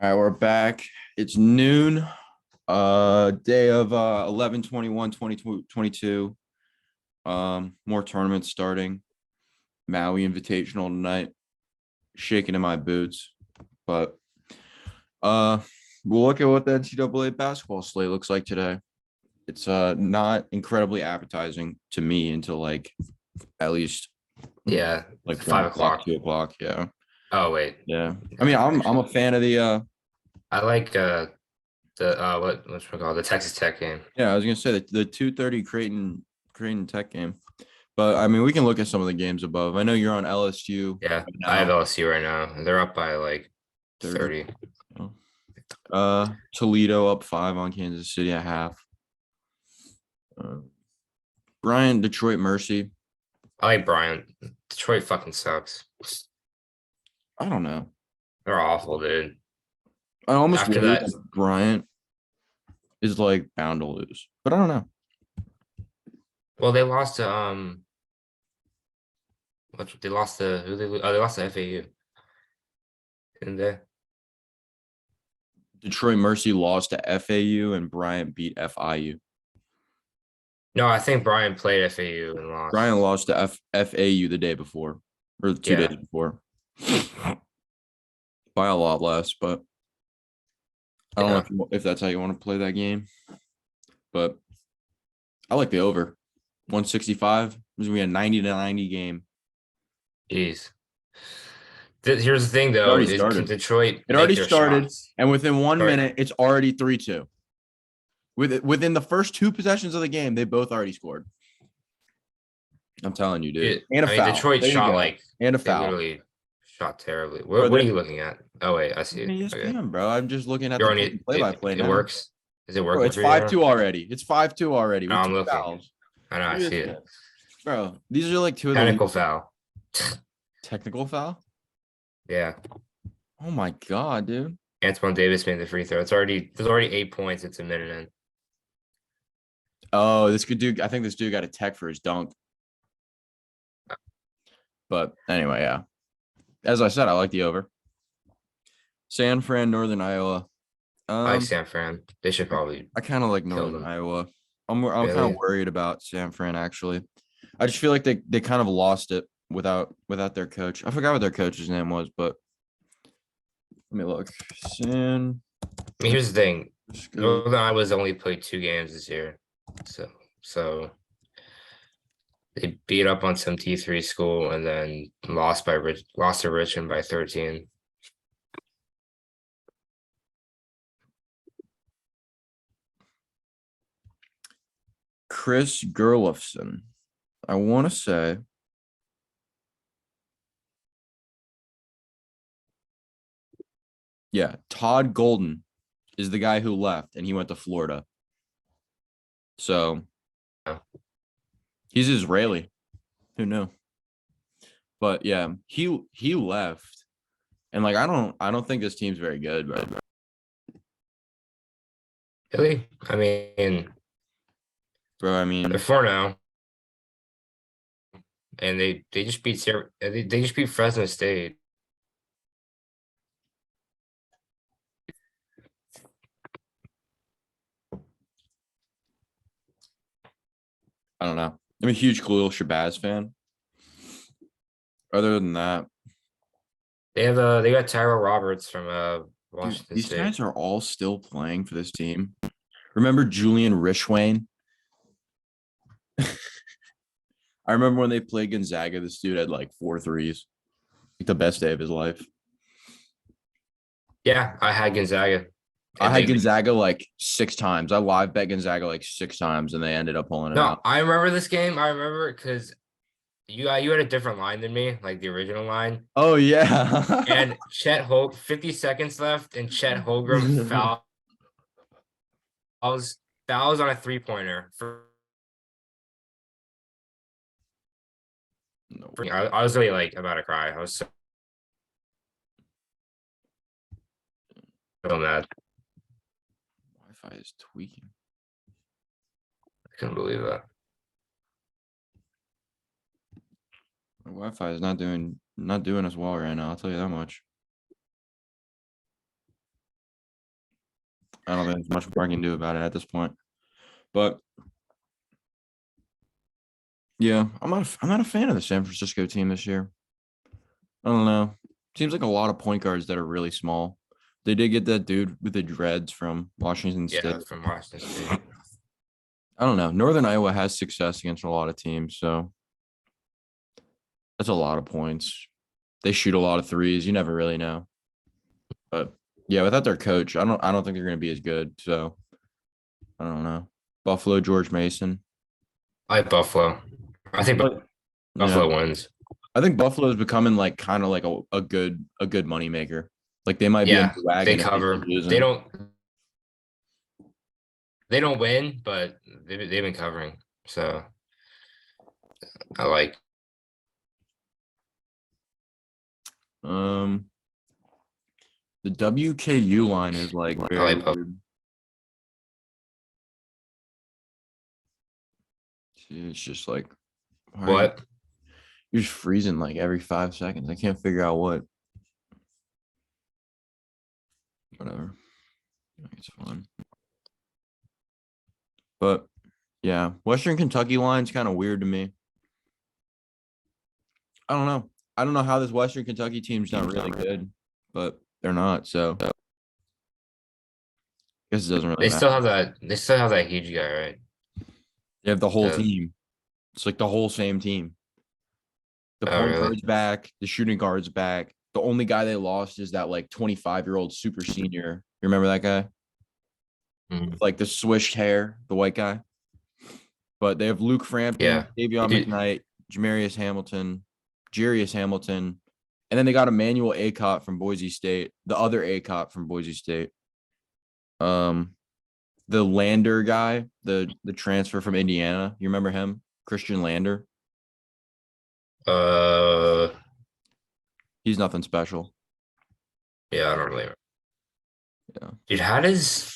All right, we're back. It's noon. Day of 11/21/2022. More tournaments starting. Maui Invitational tonight. Shaking in my boots. But uh we'll look at what the NCAA basketball slate looks like today. It's not incredibly appetizing to me until like at least Yeah, like 1 o'clock, 5 o'clock. 2 o'clock. Yeah. Oh wait, Yeah. I mean, yeah, I'm a actually, fan of the I like the what's it called, the Texas Tech game. yeah, I was gonna say the 2:30 Creighton Tech game. But I mean, we can look at some of the games above. I know you're on LSU Yeah, right I have now, LSU right now, and they're up by like 30. 30. Toledo up 5 on Kansas City at half. Uh, Bryant, Detroit Mercy. I like Bryant. Detroit fucking sucks. I don't know. They're awful, dude. I almost After worry that, that Bryant is like bound to lose, but I don't know. well, they lost to they lost to who they lost to FAU, didn't they? Detroit Mercy lost to FAU and Bryant beat FIU. No, I think Bryant played FAU and Bryant lost. lost to FAU the day before or 2 days Yeah, before by a lot less, but I don't know yeah. if that's how you want to play that game, but I like the over 165. This is gonna be a 90-90 game. Jeez. Here's the thing, It though: already is can started. Detroit It make already their started, shots? and within one Sorry. minute, it's already 3-2. Within the first two possessions of the game, they both already scored. I'm telling you, dude. And a I mean, foul. Detroit There you shot go. like And a they foul. literally shot terribly. Bro, What are you looking at? Oh wait, I see it. Okay, ESPN, bro. I'm just looking at you're the on it. play-by-play It now. works. Is it Bro, working it's for you now? 5-2 already. It's 5-2 already No, with I'm two looking. fouls. I know. I see it. Bro, these are like two of the least Technical foul. technical foul. Yeah, Oh my God, dude. Antoine Davis made the free throw. There's already 8 points. It's a minute in. Oh, this good dude. I think this dude got a tech for his dunk. But anyway, yeah. As I said, I like the over. San Fran, Northern Iowa. I like Um, San Fran. They should probably I kind of like kill Northern them. Iowa. I'm kind of Really? worried about San Fran actually. I just feel like they kind of lost it without their coach. I forgot what their coach's name was, but let me look. San I mean, here's the thing: Francisco. Northern Iowa's only played 2 games this year, so they beat up on some T3 school and then lost to Richmond by 13. Chris Gerlofson. I want to say, yeah, Todd Golden is the guy who left and he went to Florida. So Oh, he's Israeli. Who knew? But yeah, he left. And like I don't think this team's very good, but really? I mean, bro, I they're mean, 4 now, and they just beat they just beat Fresno State. I don't know. I'm a huge Khalil Shabazz fan. Other than that, They got Tyra Roberts from dude, Washington these State. guys are all still playing for this team. Remember Julian Rishwain? I remember when they played Gonzaga, this dude had like 4 threes. Like the best day of his life. Yeah, I had Gonzaga, I and had they Gonzaga like 6 times. I live bet Gonzaga like 6 times and they ended up pulling it no, out. I remember this game. I remember because you had a different line than me, like the original line. Oh yeah. And 50 seconds left, and Chet Holmgren fouls on a 3-pointer No, I was really like about to cry. I was so mad. Wi-Fi is tweaking. I couldn't believe that. My Wi-Fi is not doing us well right now. I'll tell you that much. I don't think there's much more I can do about it at this point. But yeah, I'm not a fan of the San Francisco team this year. I don't know. Seems like a lot of point guards that are really small. They did get that dude with the dreads from Washington Yeah, State. from Washington State. I don't know. Northern Iowa has success against a lot of teams, so that's a lot of points. They shoot a lot of threes. You never really know. But yeah, without their coach, I don't think they're gonna be as good. So I don't know. Buffalo, George Mason. I like Buffalo. I think But yeah, Buffalo wins. I think Buffalo is becoming like kind of like a good money maker. Like they might be in Yeah, the they wagon if they keep cover. They losing. don't. They don't win, but they've been covering. So I like. Um, the WKU line is like I very like Buffalo. weird. It's just like, why are you? What? You're just freezing like every 5 seconds. I can't figure out what. Whatever. It's fun. But yeah, Western Kentucky line's kind of weird to me. I don't know. I don't know how this Western Kentucky team's not really good, but they're not. So I guess it doesn't really They matter. still have that. They still have that huge guy, right? They have the whole The team. It's like the whole same team. The oh point really? guard's back. The shooting guard's back. The only guy they lost is that like 25-year-old super senior. You remember that guy? Mhm. With like the swished hair, the white guy. But they have Luke Frampton, Yeah. Davion Dude, McKnight, Jamarius Hamilton, Jarius Hamilton, and then they got Emmanuel Acott from Boise State, the other Acott from Boise State. Um, the Lander guy, the transfer from Indiana. You remember him? Christian Lander. uh, He's nothing special. yeah, I don't really. Yeah. Dude, how does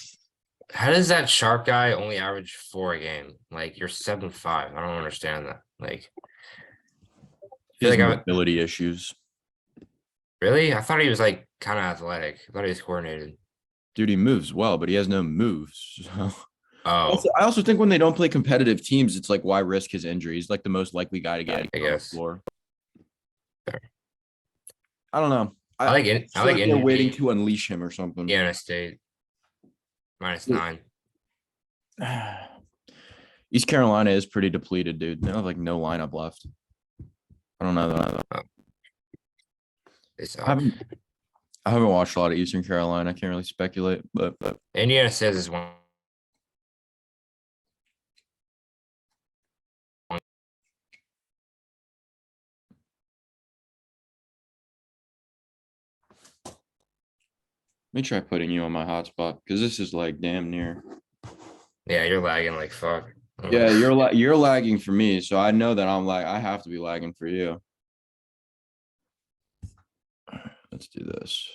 that sharp guy only average 4 a game? Like you're 7'5". I don't understand that. Like, I He feel has like I mobility issues. really. I thought he was like kind of athletic. I thought he was coordinated. Dude, he moves well, but he has no moves. So Oh, I also think when they don't play competitive teams, it's like why risk his injury? He's like the most likely guy to get I injured on the guess. floor. I don't know. I I feel like like they're waiting Indy, to unleash him or something. Indiana State -9. East Carolina is pretty depleted, dude. They have like no lineup left. I don't know though. Oh, they I suck. haven't I haven't watched a lot of Eastern Carolina. I can't really speculate, but Indiana State is one. let me try putting you on my hotspot because this is like damn near. Yeah, you're lagging like fuck. Yeah, you're lagging for me, so I know that I have to be lagging for you. Let's do this.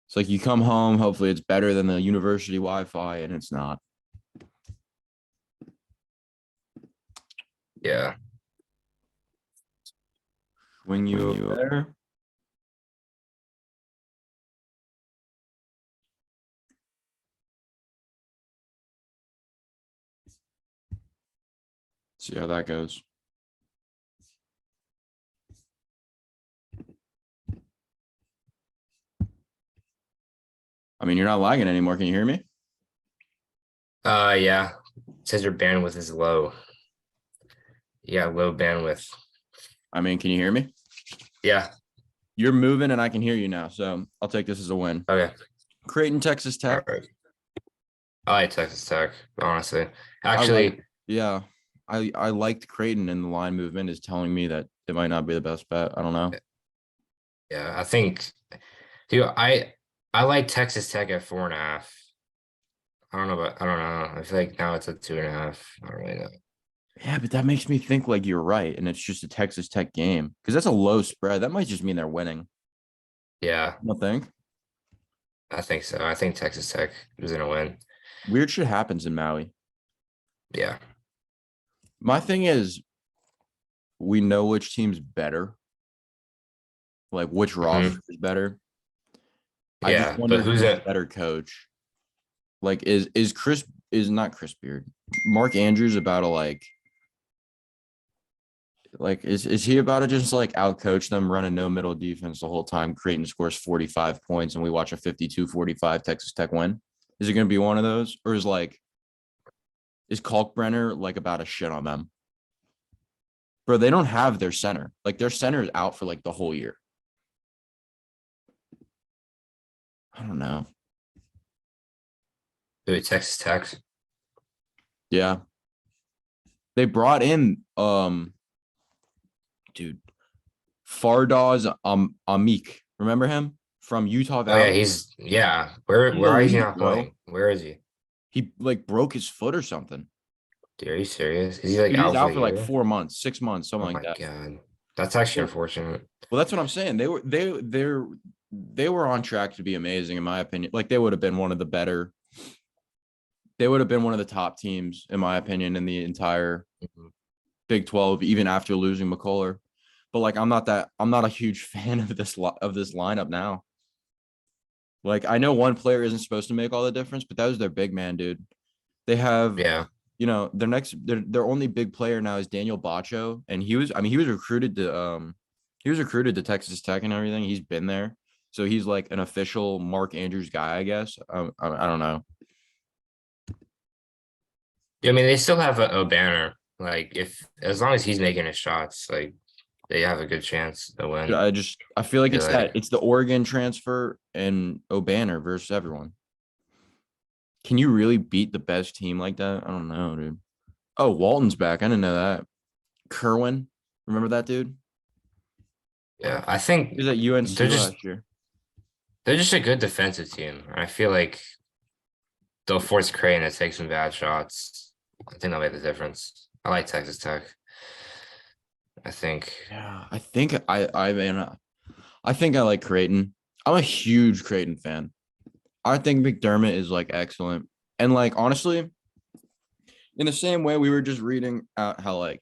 It's like you come home, hopefully it's better than the university Wi-Fi, and it's not. Yeah. When you over there. See how that goes. I mean, you're not lagging anymore. Can you hear me? Yeah. It says your bandwidth is low. Yeah, low bandwidth. I mean, can you hear me? Yeah. You're moving and I can hear you now. So I'll take this as a win. Okay. Creighton, Texas All Tech. right. I like Texas Tech, honestly. I like, Actually, yeah. I liked Creighton and the line movement is telling me that it might not be the best bet. I don't know. yeah, I think, dude, I like Texas Tech at 4.5. I don't know. I feel like now it's at 2.5. I don't really know. Yeah, but that makes me think like you're right. And it's just a Texas Tech game because that's a low spread. That might just mean they're winning. Yeah, I don't think. I think so. I think Texas Tech is gonna win. Weird shit happens in Maui. Yeah. My thing is, we know which team's better, like which roster Mhm. is better. I just Yeah, but wonder who's who's the it? better coach. Like, is not Chris Beard, Mark Andrews about to like is he about to just like outcoach them, run a no middle defense the whole time, Creighton scores 45 points, and we watch a 52-45 Texas Tech win? Is it going to be one of those, or is Kalkbrenner like about to shit on them? Bro, they don't have their center. Like their center is out for like the whole year. I don't know. Who, Texas Tech? Yeah, they brought in dude, Fardaz Amik. Remember him from Utah Oh yeah, Valley? yeah. He's Where is he elite, not bro. playing? Where is he? He like broke his foot or something. Dude, are you serious? Is he like Dude, he's out for out the for like year? 4 months, 6 months, something Oh like my that. God. That's actually Well, unfortunate. that's what I'm saying. They were on track to be amazing, in my opinion. Like they would have been one of the better. They would have been one of the top teams, in my opinion, in the entire Mhm. Big 12, even after losing McCullough. But like, I'm not a huge fan of this lineup now. Like, I know one player isn't supposed to make all the difference, but that was their big man, dude. They have, Yeah. their only big player now is Daniel Bacho, and he was recruited to Texas Tech and everything. He's been there, so he's like an official Mark Andrews guy, I guess. I don't know. Yeah, I mean, they still have a banner. Like, if as long as he's making his shots, like they have a good chance to win. I feel like Feel like, it's the Oregon transfer and O'Banner versus everyone. Can you really beat the best team like that? I don't know, dude. Oh, Walton's back. I didn't know that. Kerwin, remember that dude? yeah, I He think was at they're UNC just last year. they're just a good defensive team. I feel like they'll force Creighton to take some bad shots. I think they'll make the difference. I like Texas Tech. I think, Yeah, I think I like Creighton. I'm a huge Creighton fan. I think McDermott is like excellent. And like honestly, in the same way we were just reading out how like,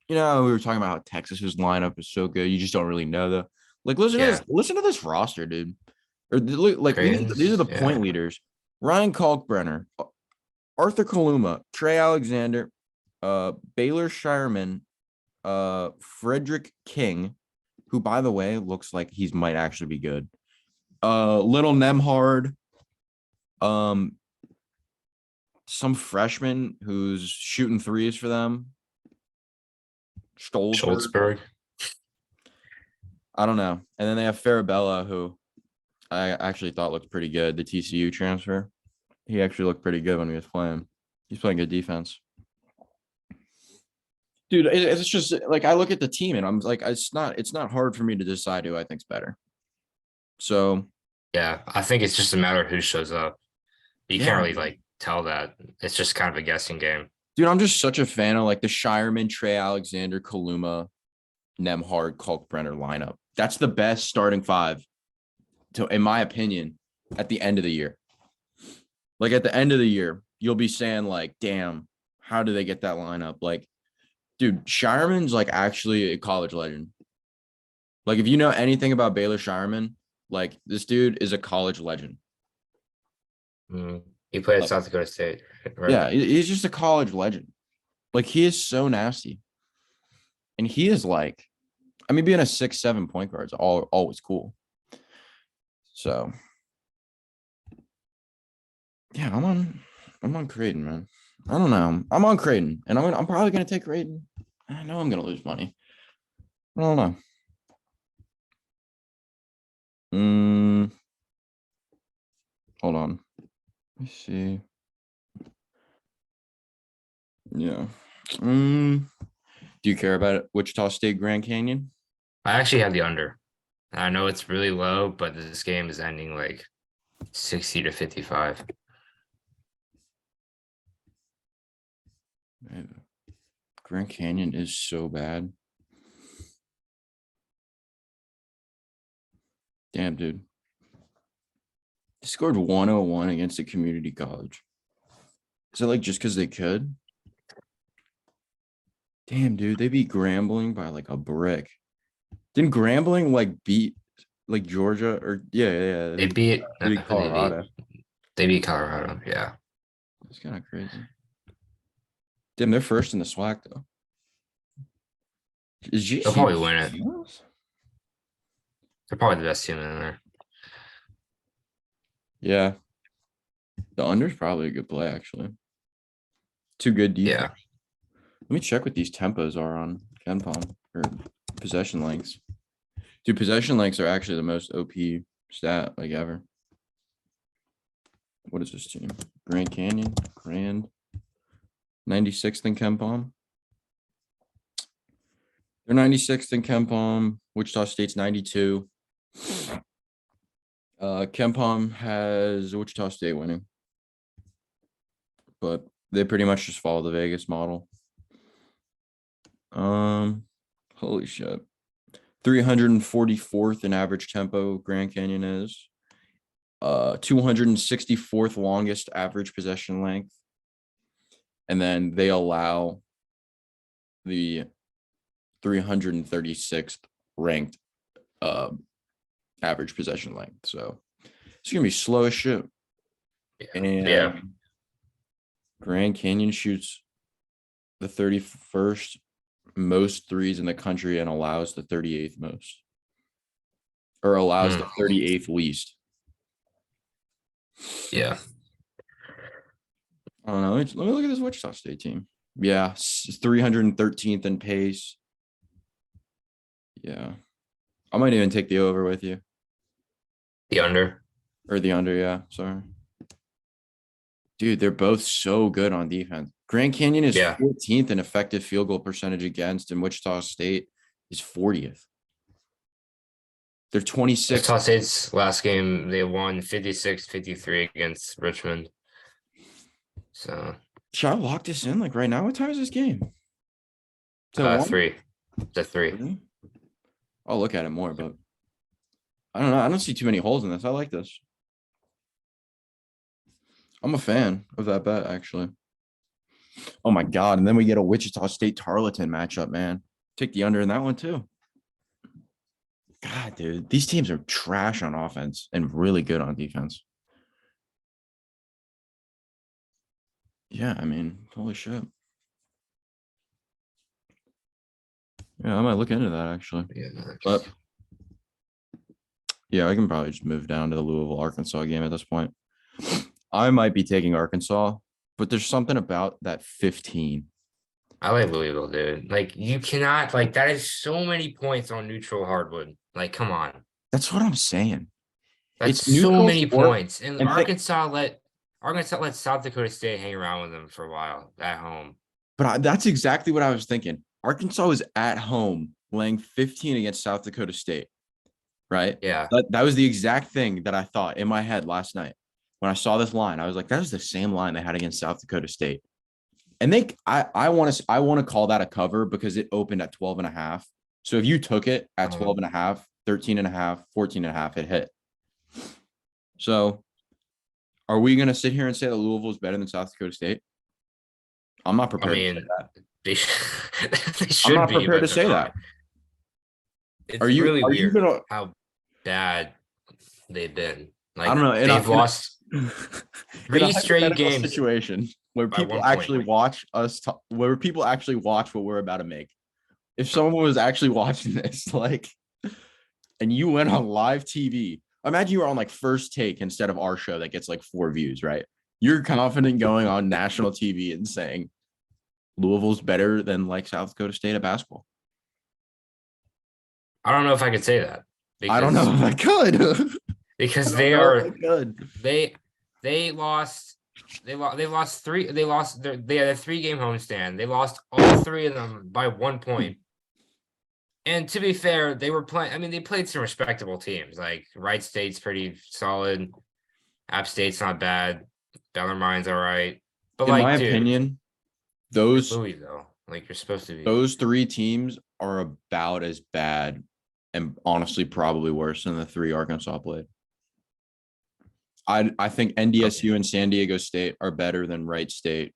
we were talking about how Texas's lineup is so good. You just don't really know though. Like yeah, listen to this roster, dude. Like these are Creighton's, the yeah, point leaders. Ryan Kalkbrenner, Arthur Kaluma, Trey Alexander, Baylor Shireman, Frederick King, who by the way looks like he's might actually be good. Little Nemhard, um, some freshman who's shooting threes for them. Stolzberg. Schultzberg. I don't know. And then they have Farabella, who I actually thought looked pretty good. The TCU transfer. He actually looked pretty good when he was playing. He's playing good defense. Dude, it's just like I look at the team and I'm like, it's not hard for me to decide who I think's better. So Yeah, I think it's just a matter of who shows up. You can't yeah, really like tell that. It's just kind of a guessing game. dude, I'm just such a fan of like the Shireman, Trey Alexander, Kaluma, Nemhard, Kalkbrenner lineup. That's the best starting five, to in my opinion, at the end of the year. Like at the end of the year, you'll be saying like, damn, how do they get that lineup? Like, dude, Shireman's like actually a college legend. Like, if you know anything about Baylor Shireman, like this dude is a college legend. Mm. He played at Like, South Dakota State, right? yeah, he's just a college legend. Like, he is so nasty. And he is like, I mean, being a 6'7" point guard is always cool. So yeah, I'm on Creighton, man. I don't know. I'm on Creighton, and I'm probably gonna take Creighton. I know I'm gonna lose money. I don't know. Mm, hold on. Let me see. Yeah. Do you care about it? Wichita State Grand Canyon? I actually have the under. I know it's really low, but this game is ending like 60 to 55. Man, Grand Canyon is so bad. Damn, dude. They scored 101 against a community college. Is it like just because they could? Damn, dude. They beat Grambling by like a brick. Didn't Grambling like beat like Georgia or yeah. They beat They beat who they beat? Colorado. They beat Colorado. Yeah. It's kind of crazy. Damn, they're first in the SWAC though. Is They'll GCU? probably win it. They're probably the best team in there. Yeah. The under's probably a good play, actually. Two good defense. Yeah. Let me check what these tempos are on KenPom or possession lengths. Dude, possession lengths are actually the most OP stat like ever. What is this team? Grand Canyon, Grand 96th in KenPom. They're 96th in KenPom. Wichita State's 92. KenPom has Wichita State winning, but they pretty much just follow the Vegas model. Holy shit. 344th in average tempo Grand Canyon is. 264th longest average possession length. And then they allow the 336th ranked average possession length. So it's gonna be slow as shit. And Yeah. Grand Canyon shoots the 31st most threes in the country and allows the 38th most. Or allows the 38th least. Yeah. I don't know. Let me look at this Wichita State team. Yeah, 313th in pace. Yeah. I might even take the over with you. The under. Or the under, yeah. Sorry. Dude, they're both so good on defense. Grand Canyon is 14th in effective field goal percentage against, and Wichita State is 40th. They're 26. Wichita State's last game, they won 56-53 against Richmond. So should I lock this in like right now? What time is this game? 3. It's a 3. Really? I'll look at it more, but I don't know. I don't see too many holes in this. I like this. I'm a fan of that bet, actually. Oh my God. And then we get a Wichita State Tarleton matchup, man. Take the under in that one too. God, dude, these teams are trash on offense and really good on defense. Yeah, I mean, holy shit. Yeah, I might look into that actually. Yeah. But yeah, I can probably just move down to the Louisville, Arkansas game at this point. I might be taking Arkansas, but there's something about that 15. I like Louisville, dude. Like, you cannot, like, that is so many points on neutral hardwood. Like, come on. That's what I'm saying. That's It's so many sport, points. And Arkansas let South Dakota State hang around with them for a while at home. But that's exactly what I was thinking. Arkansas was at home laying 15 against South Dakota State, right? Yeah. That was the exact thing that I thought in my head last night. When I saw this line, I was like, that was the same line they had against South Dakota State. And I want to call that a cover because it opened at 12.5. So if you took it at 12.5, 13.5, 14.5, it hit. So are we going to sit here and say that Louisville is better than South Dakota State? I'm not prepared to say that. They should I'm not be prepared to say that. It's really weird gonna, how bad they've been. Like, I don't know. They've lost 3 straight games situation where people actually watch us, where people actually watch what we're about to make. If someone was actually watching this, like, and you went on live TV, imagine you were on like First Take instead of our show that gets like 4 views, right? You're confident going on national TV and saying Louisville's better than like South Dakota State at basketball. I don't know if I could say that. I don't know if I could. Because they lost 3. They had a 3-game homestand. They lost all 3 of them by 1 point. And to be fair, they were playing. I mean, they played some respectable teams. Like Wright State's pretty solid. App State's not bad. Bellarmine's all right. But in my opinion, those Louis though, like you're supposed to be. Those 3 teams are about as bad and honestly probably worse than the 3 Arkansas played. I think NDSU and San Diego State are better than Wright State.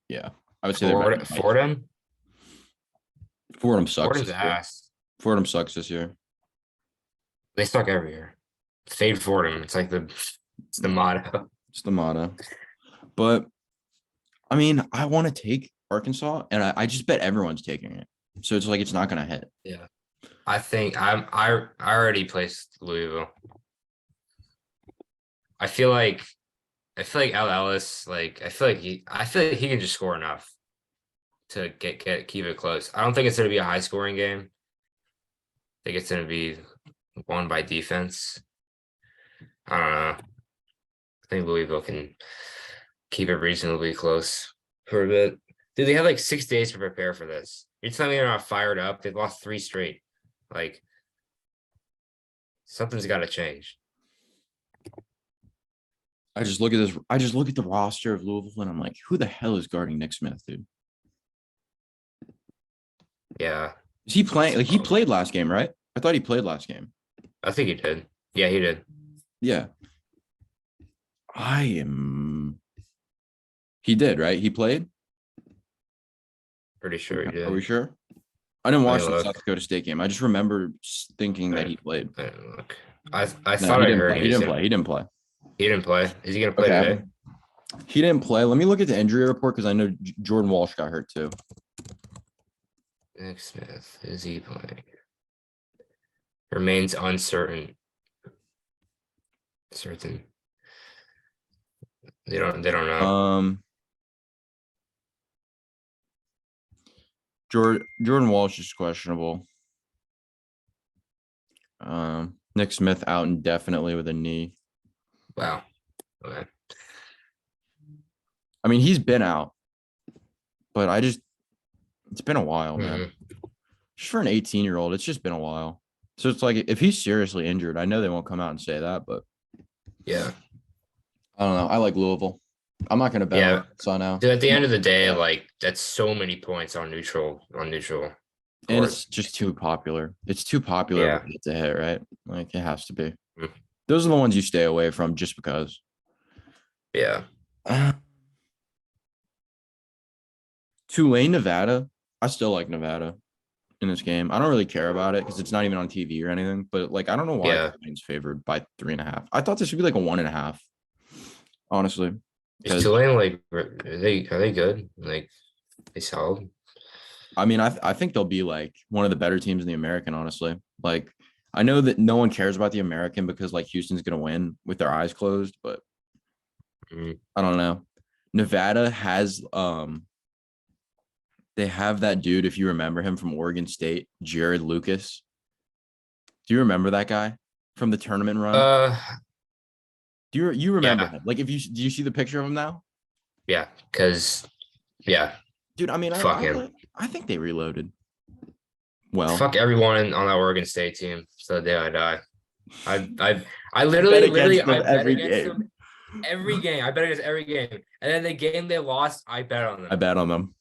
Yeah, I would say Fordham. Fordham sucks. Fordham's ass. Fordham sucks this year. They suck every year. Fade Fordham. It's like it's the motto. It's the motto. But I mean, I want to take Arkansas, and I just bet everyone's taking it. So it's like it's not gonna hit. Yeah. I think I already placed Louisville. I feel like Al Ellis, like I feel like he can just score enough to keep it close. I don't think it's gonna be a high scoring game. I think it's gonna be won by defense. I don't know. I think Louisville can keep it reasonably close for a bit. Dude, they have like 6 days to prepare for this. You're telling me they're not fired up? They've lost 3 straight. Like something's got to change. I just look at this. I just look at the roster of Louisville, and I'm like, who the hell is guarding Nick Smith, dude? Yeah, Is he playing? Like he played last game, right? I thought he played last game. I think he did. Yeah, he did. Yeah. I am. He did, right? He played. Pretty sure he did. Are we sure? I didn't watch me the look. South Dakota State game. I just remember thinking that he played. Look, I No, thought he I didn't heard play. He didn't play. He didn't play. He didn't play. Is he gonna play Okay. today? He didn't play. Let me look at the injury report because I know Jordan Walsh got hurt too. Nick Smith, is he playing? Remains uncertain. Certain. They don't know. Jordan Walsh is questionable. Nick Smith out indefinitely with a knee. Wow. Okay. I mean, he's been out, but it's been a while, man. Just for an 18-year-old, it's just been a while. So it's like if he's seriously injured, I know they won't come out and say that, but Yeah. I don't know. I like Louisville. I'm not gonna bet on Arkansas now. Dude, at the end of the day, like that's so many points on neutral. And it's just too popular. It's too popular of a hit to hit, right? Like it has to be. Those are the ones you stay away from just because. Yeah. Tulane, Nevada. I still like Nevada in this game. I don't really care about it because it's not even on TV or anything. But like, I don't know why Tulane's favored by 3.5. I thought this would be like a 1.5. Honestly, is Tulane like are they good? Like they solid? I mean, I think they'll be like one of the better teams in the American. Honestly, like I know that no one cares about the American because like Houston's gonna win with their eyes closed, but I don't know. Nevada has they have that dude, if you remember him from Oregon State, Jared Lucas. Do you remember that guy from the tournament run? Do you remember him? Like, do you see the picture of him now? Yeah, because dude. I mean, I think they reloaded. Well, fuck everyone on that Oregon State team. So the day I die, I literally I bet against them every game. I bet against every game, and then the game they lost, I bet on them. I bet on them.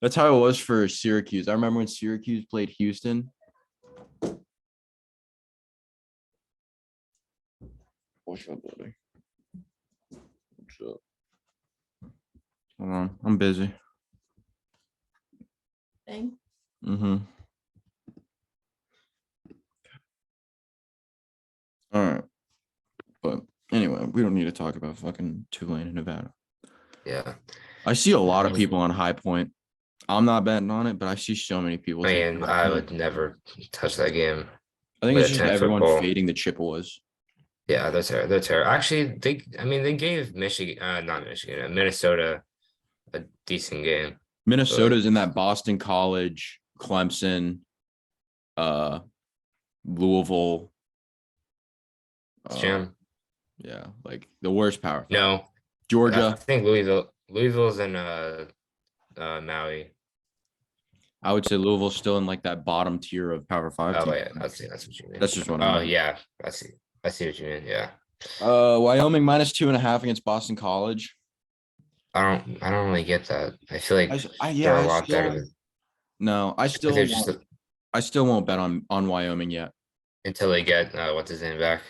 That's how it was for Syracuse. I remember when Syracuse played Houston. What's up, buddy? What's up? Hold on, I'm busy. Thing. All right. But anyway, we don't need to talk about fucking Tulane and Nevada. Yeah. I see a lot of people on High Point. I'm not betting on it, but I see so many people. Man, I would never touch that game. I think it's just everyone fading the Chippewas. Yeah, they're terrible. Actually, they gave Minnesota a decent game. Minnesota's in that Boston College, Clemson, Louisville. Jim. Yeah, like the worst power. No. Georgia. I think Louisville's in Maui. I would say Louisville's still in like that bottom tier of Power 5. Oh yeah, that's what you mean. That's just what I mean. Yeah, I see what you mean. Yeah. Wyoming -2.5 against Boston College. I don't really get that. I feel like they're a lot better than. No, I still won't bet on Wyoming yet. Until they get what's his name back.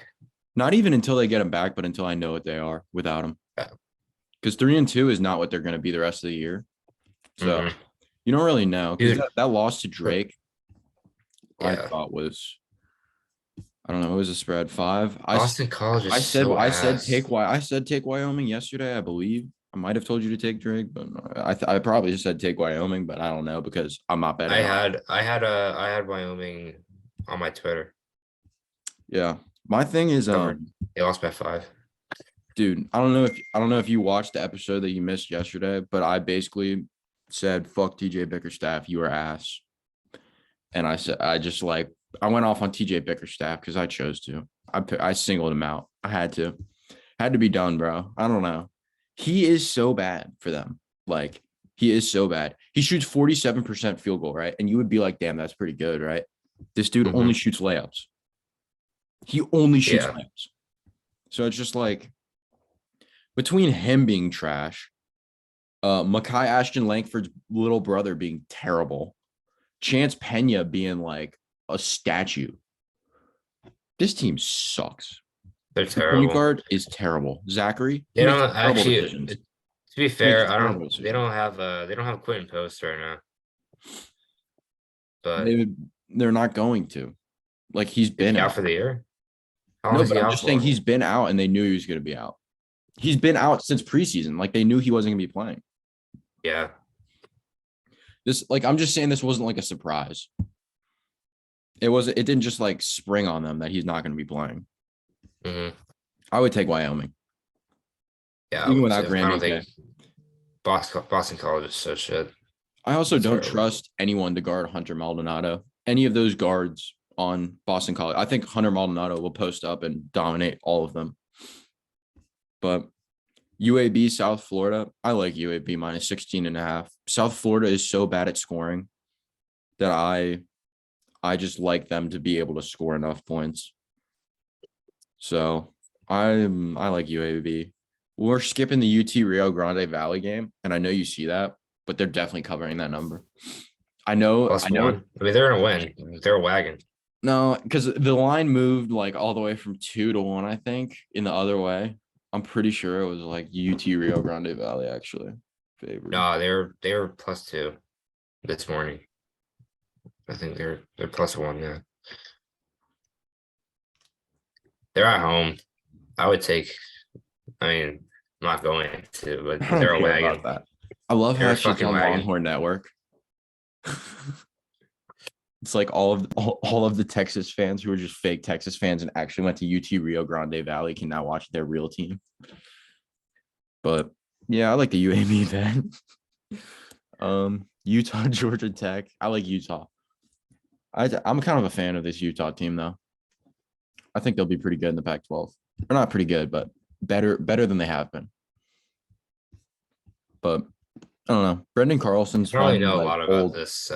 Not even until they get him back, but until I know what they are without him. Because 3-2 is not what they're going to be the rest of the year. So you don't really know. Because that loss to Drake, I thought was I don't know. What was the spread? 5. Boston College is so I said ass. I said take Wyoming yesterday, I believe. I might have told you to take Drake, but I probably just said take Wyoming, but I don't know because I'm not betting on. I had Wyoming on my Twitter. Yeah. My thing is Covered. They lost by 5. dude, I don't know if you watched the episode that you missed yesterday, but I basically said fuck TJ Bickerstaff, you are ass. And I said I went off on TJ Bickerstaff because I chose to. I singled him out. I had to be done, bro. I don't know. He is so bad for them. Like he is so bad. He shoots 47% field goal, right? And you would be like, damn, that's pretty good, right? This dude only shoots layups. He only shoots Yeah. layups. So it's just like between him being trash, Makai Ashton Langford's little brother being terrible, Chance Pena being like a statue. This team sucks. They're The point terrible. guard is terrible. Zachary, They he makes don't terrible actually decisions. to be He makes fair, I terrible don't decisions. they don't have Quentin Post right now. But They they're not going to. Like he's is been he out out. for the year? How long No, is but he I'm out just saying for? he's been out and they knew he was going to be out. He's been out since preseason. Like they knew he wasn't going to be playing. Yeah. I'm just saying this wasn't like a surprise. It didn't just like spring on them that he's not going to be playing. hmm I would take Wyoming. Yeah, I Even would without too. I don't Grandin K. think Boston College is so shit. I also don't Terrible. trust anyone to guard Hunter Maldonado. Any of those guards on Boston College. I think Hunter Maldonado will post up and dominate all of them. But UAB, South Florida, I like UAB minus 16.5. South Florida is so bad at scoring that I just like them to be able to score enough points. So I like UAB. We're skipping the UT Rio Grande Valley game, and I know you see that, but they're definitely covering that number. I know. +1. I mean, they're gonna win. They're a wagon. No, because the line moved like all the way from 2-1, I think, in the other way. I'm pretty sure it was like UT Rio Grande Valley actually favored. No, they're +2 this morning. I think they're +1 now. They're at home. I would take. I mean, I'm not going to, but I don't they're a care about wagon. that. I love how They're a that shit's fucking on wagon. Longhorn Network. It's like all of the Texas fans who are just fake Texas fans and actually went to UT Rio Grande Valley can now watch their real team. But yeah, I like the UAB event. Utah, Georgia Tech. I like Utah. I'm kind of a fan of this Utah team though. I think they'll be pretty good in the Pac-12. Or not pretty good, but better than they have been. But I don't know. Brendan Carlson's I don't really finally know a like lot about old. this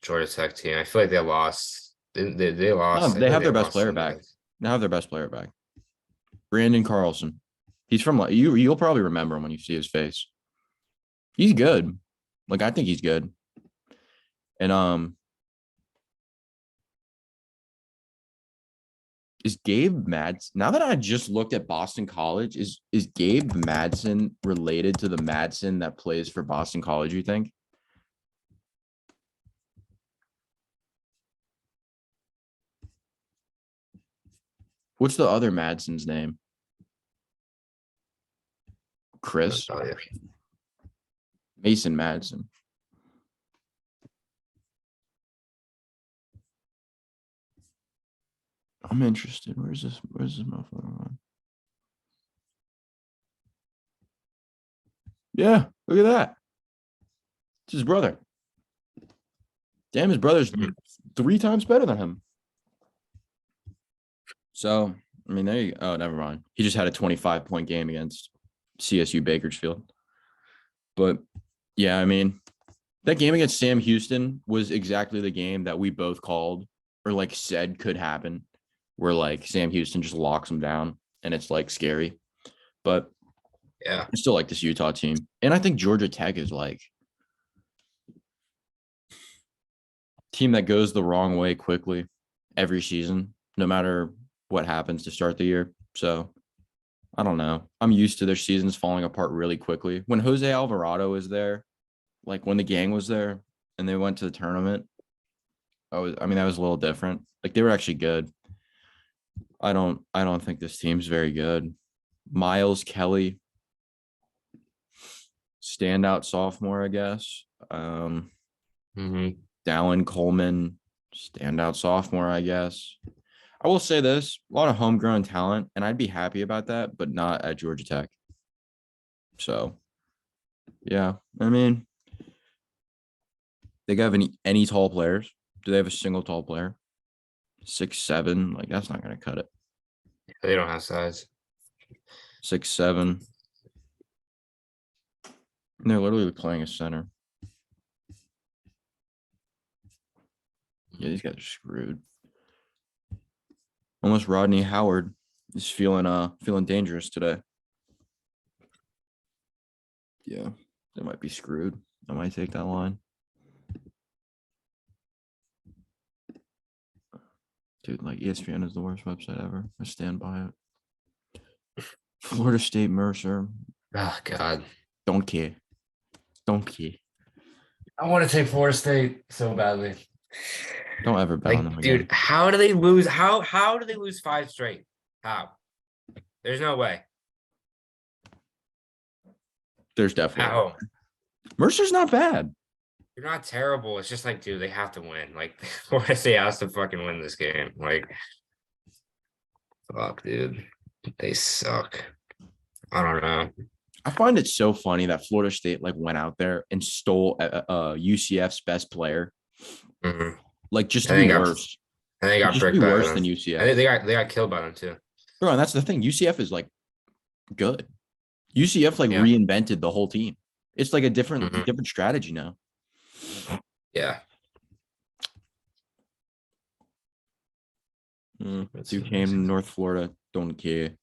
Georgia Tech team. I feel like they lost. They lost. I They feel like have they their best lost player some back. guys. They have their best player back. Brandon Carlson. He's from like you'll probably remember him when you see his face. He's good. Like I think he's good. And is Gabe Madsen, now that I just looked at Boston College, is Gabe Madsen related to the Madsen that plays for Boston College, you think? What's the other Madsen's name? Chris? Oh, yeah. Mason Madsen. I'm interested. Where's this motherfucker on? Yeah, look at that. It's his brother. Damn, his brother's 3 times better than him. So, I mean, there you go. Oh, never mind. He just had a 25-point game against CSU Bakersfield. But yeah, I mean, that game against Sam Houston was exactly the game that we both called or like said could happen, where like Sam Houston just locks him down and it's like scary. But Yeah. I still like this Utah team. And I think Georgia Tech is like team that goes the wrong way quickly every season, no matter what happens to start the year. So I don't know. I'm used to their seasons falling apart really quickly. When Jose Alvarado was there, like when the gang was there and they went to the tournament, I mean, that was a little different. Like they were actually good. I don't think this team's very good. Miles Kelly, standout sophomore, I guess. Mhm. Dallin Coleman, standout sophomore, I guess. I will say this: a lot of homegrown talent, and I'd be happy about that, but not at Georgia Tech. So, yeah, I mean, they have any tall players? Do they have a single tall player? 6'7", like that's not gonna cut it. They don't have size. 6'7", and they're literally playing a center. Yeah, these guys are screwed. Almost Rodney Howard is feeling dangerous today. Yeah, they might be screwed. I might take that line. Dude, like ESPN is the worst website ever. I stand by it. Florida State Mercer. Oh God. Don't care. Don't care. I want to take Florida State so badly. Don't ever bet on them Like, again. dude, how do they lose? How do they lose 5 straight? How? There's no way. There's At definitely home. Mercer's not bad. They're not terrible. It's just like, dude, they have to win. Like, Florida State has to fucking win this game. Like, fuck, dude. They suck. I don't know. I find it so funny that Florida State like went out there and stole UCF's best player, Mhm. like just to And be they got worse, and they got just to be bricked by worse them. than And UCF. they got killed by them too. Bro, and that's the thing. UCF is like good. UCF like Yeah. reinvented the whole team. It's like a different Mhm. different strategy now. Yeah. Duquesne, North Florida, don't care.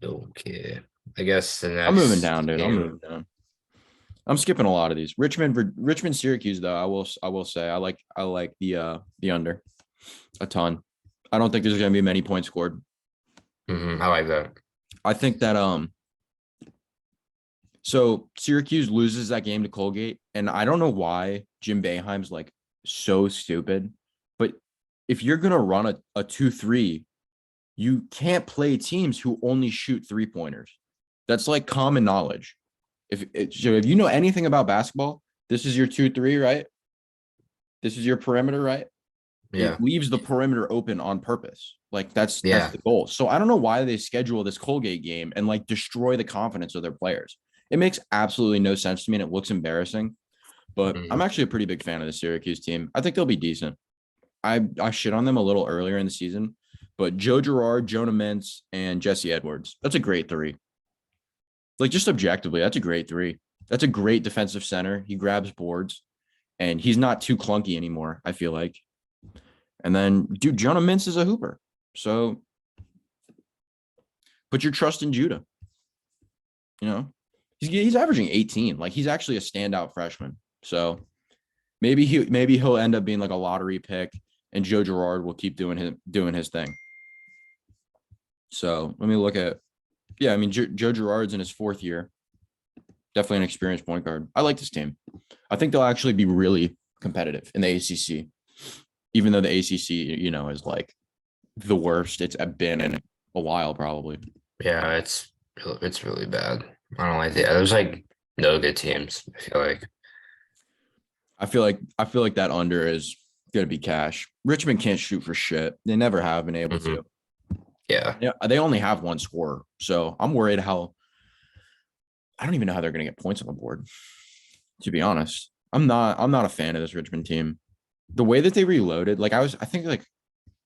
Okay. I guess the I'm moving next down, dude. I'm game. moving down. I'm skipping a lot of these. Richmond, Syracuse, though. I will say I like the under a ton. I don't think there's gonna be many points scored. I like that. I think that so Syracuse loses that game to Colgate, and I don't know why Jim Boeheim's like so stupid, but if you're gonna run a 2-3, you can't play teams who only shoot 3-pointers. That's like common knowledge. If you know anything about basketball, this is your 2-3, right? This is your perimeter, right? It Yeah. leaves the perimeter open on purpose. Like that's Yeah. the goal. So I don't know why they schedule this Colgate game and like destroy the confidence of their players. It makes absolutely no sense to me, and it looks embarrassing. But I'm Mhm. actually a pretty big fan of the Syracuse team. I think they'll be decent. I shit on them a little earlier in the season, but Joe Girard, Jonah Mintz, and Jesse Edwards. That's a great three. Like just objectively, that's a great three. That's a great defensive center. He grabs boards, and he's not too clunky anymore, I feel like. And then, dude, Jonah Mintz is a hooper. So put your trust in Judah. You know, he's averaging 18. Like he's actually a standout freshman. So maybe he'll end up being like a lottery pick, and Joe Girard will keep doing his thing. So let me look at. Yeah, I mean Joe Girard's in his 4th year. Definitely an experienced point guard. I like this team. I think they'll actually be really competitive in the ACC, even though the ACC, is like the worst it's been in a while, probably. Yeah, it's really bad. I don't like it. There's like no good teams, I feel like. I feel like that under is gonna be cash. Richmond can't shoot for shit. They never have been able Mhm. to. Yeah. Yeah, they only have one scorer, so I'm worried how. I don't even know how they're gonna get points on the board. To be honest, I'm not a fan of this Richmond team. The way that they reloaded, like I think like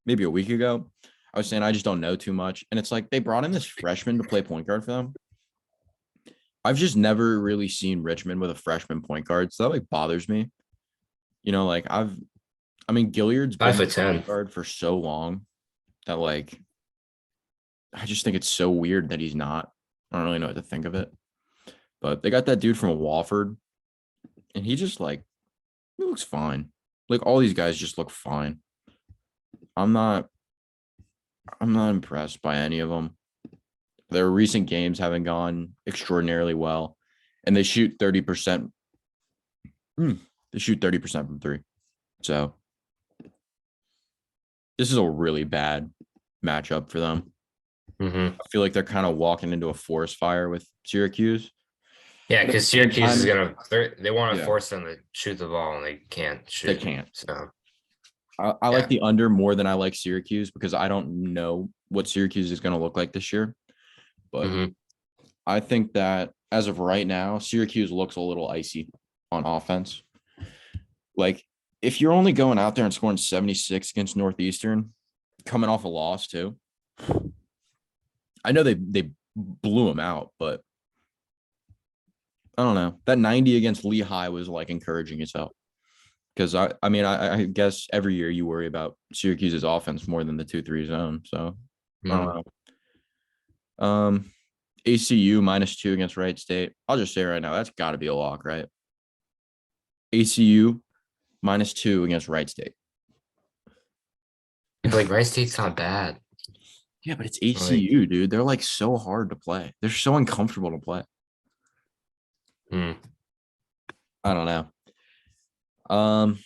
maybe a week ago, I was saying I just don't know too much, and it's like they brought in this freshman to play point guard for them. I've just never really seen Richmond with a freshman point guard, so that like bothers me. Like I mean, Gilliard's Five been foot the ten. point guard for so long that like I just think it's so weird that he's not. I don't really know what to think of it. But they got that dude from Wofford, and he just like he looks fine. Like all these guys just look fine. I'm not I'm not impressed by any of them. Their recent games haven't gone extraordinarily well, and they shoot 30%. They shoot 30% from three. So this is a really bad matchup for them. Hmm. I feel like they're kind of walking into a forest fire with Syracuse. Yeah, But at the because same Syracuse is time, they want to yeah, force them to shoot the ball and they can't they shoot. can't. So I like yeah. the under more than I like Syracuse because I don't know what Syracuse is going to look like this year. But Hmm. I think that as of right now, Syracuse looks a little icy on offense. Like, if you're only going out there and scoring 76 against Northeastern, coming off a loss too. I know they blew them out, but I don't know. That 90 against Lehigh was like encouraging as hell. Because I mean, I guess every year you worry about Syracuse's offense more than the 2-3 zone. So I Hmm. don't know. ACU -2 against Wright State. I'll just say right now, that's got to be a lock, right? ACU -2 against Wright State. But like Rice State's not bad. Yeah, but it's Like, ACU, dude. They're like so hard to play. They're so uncomfortable to play. hmm. I don't know.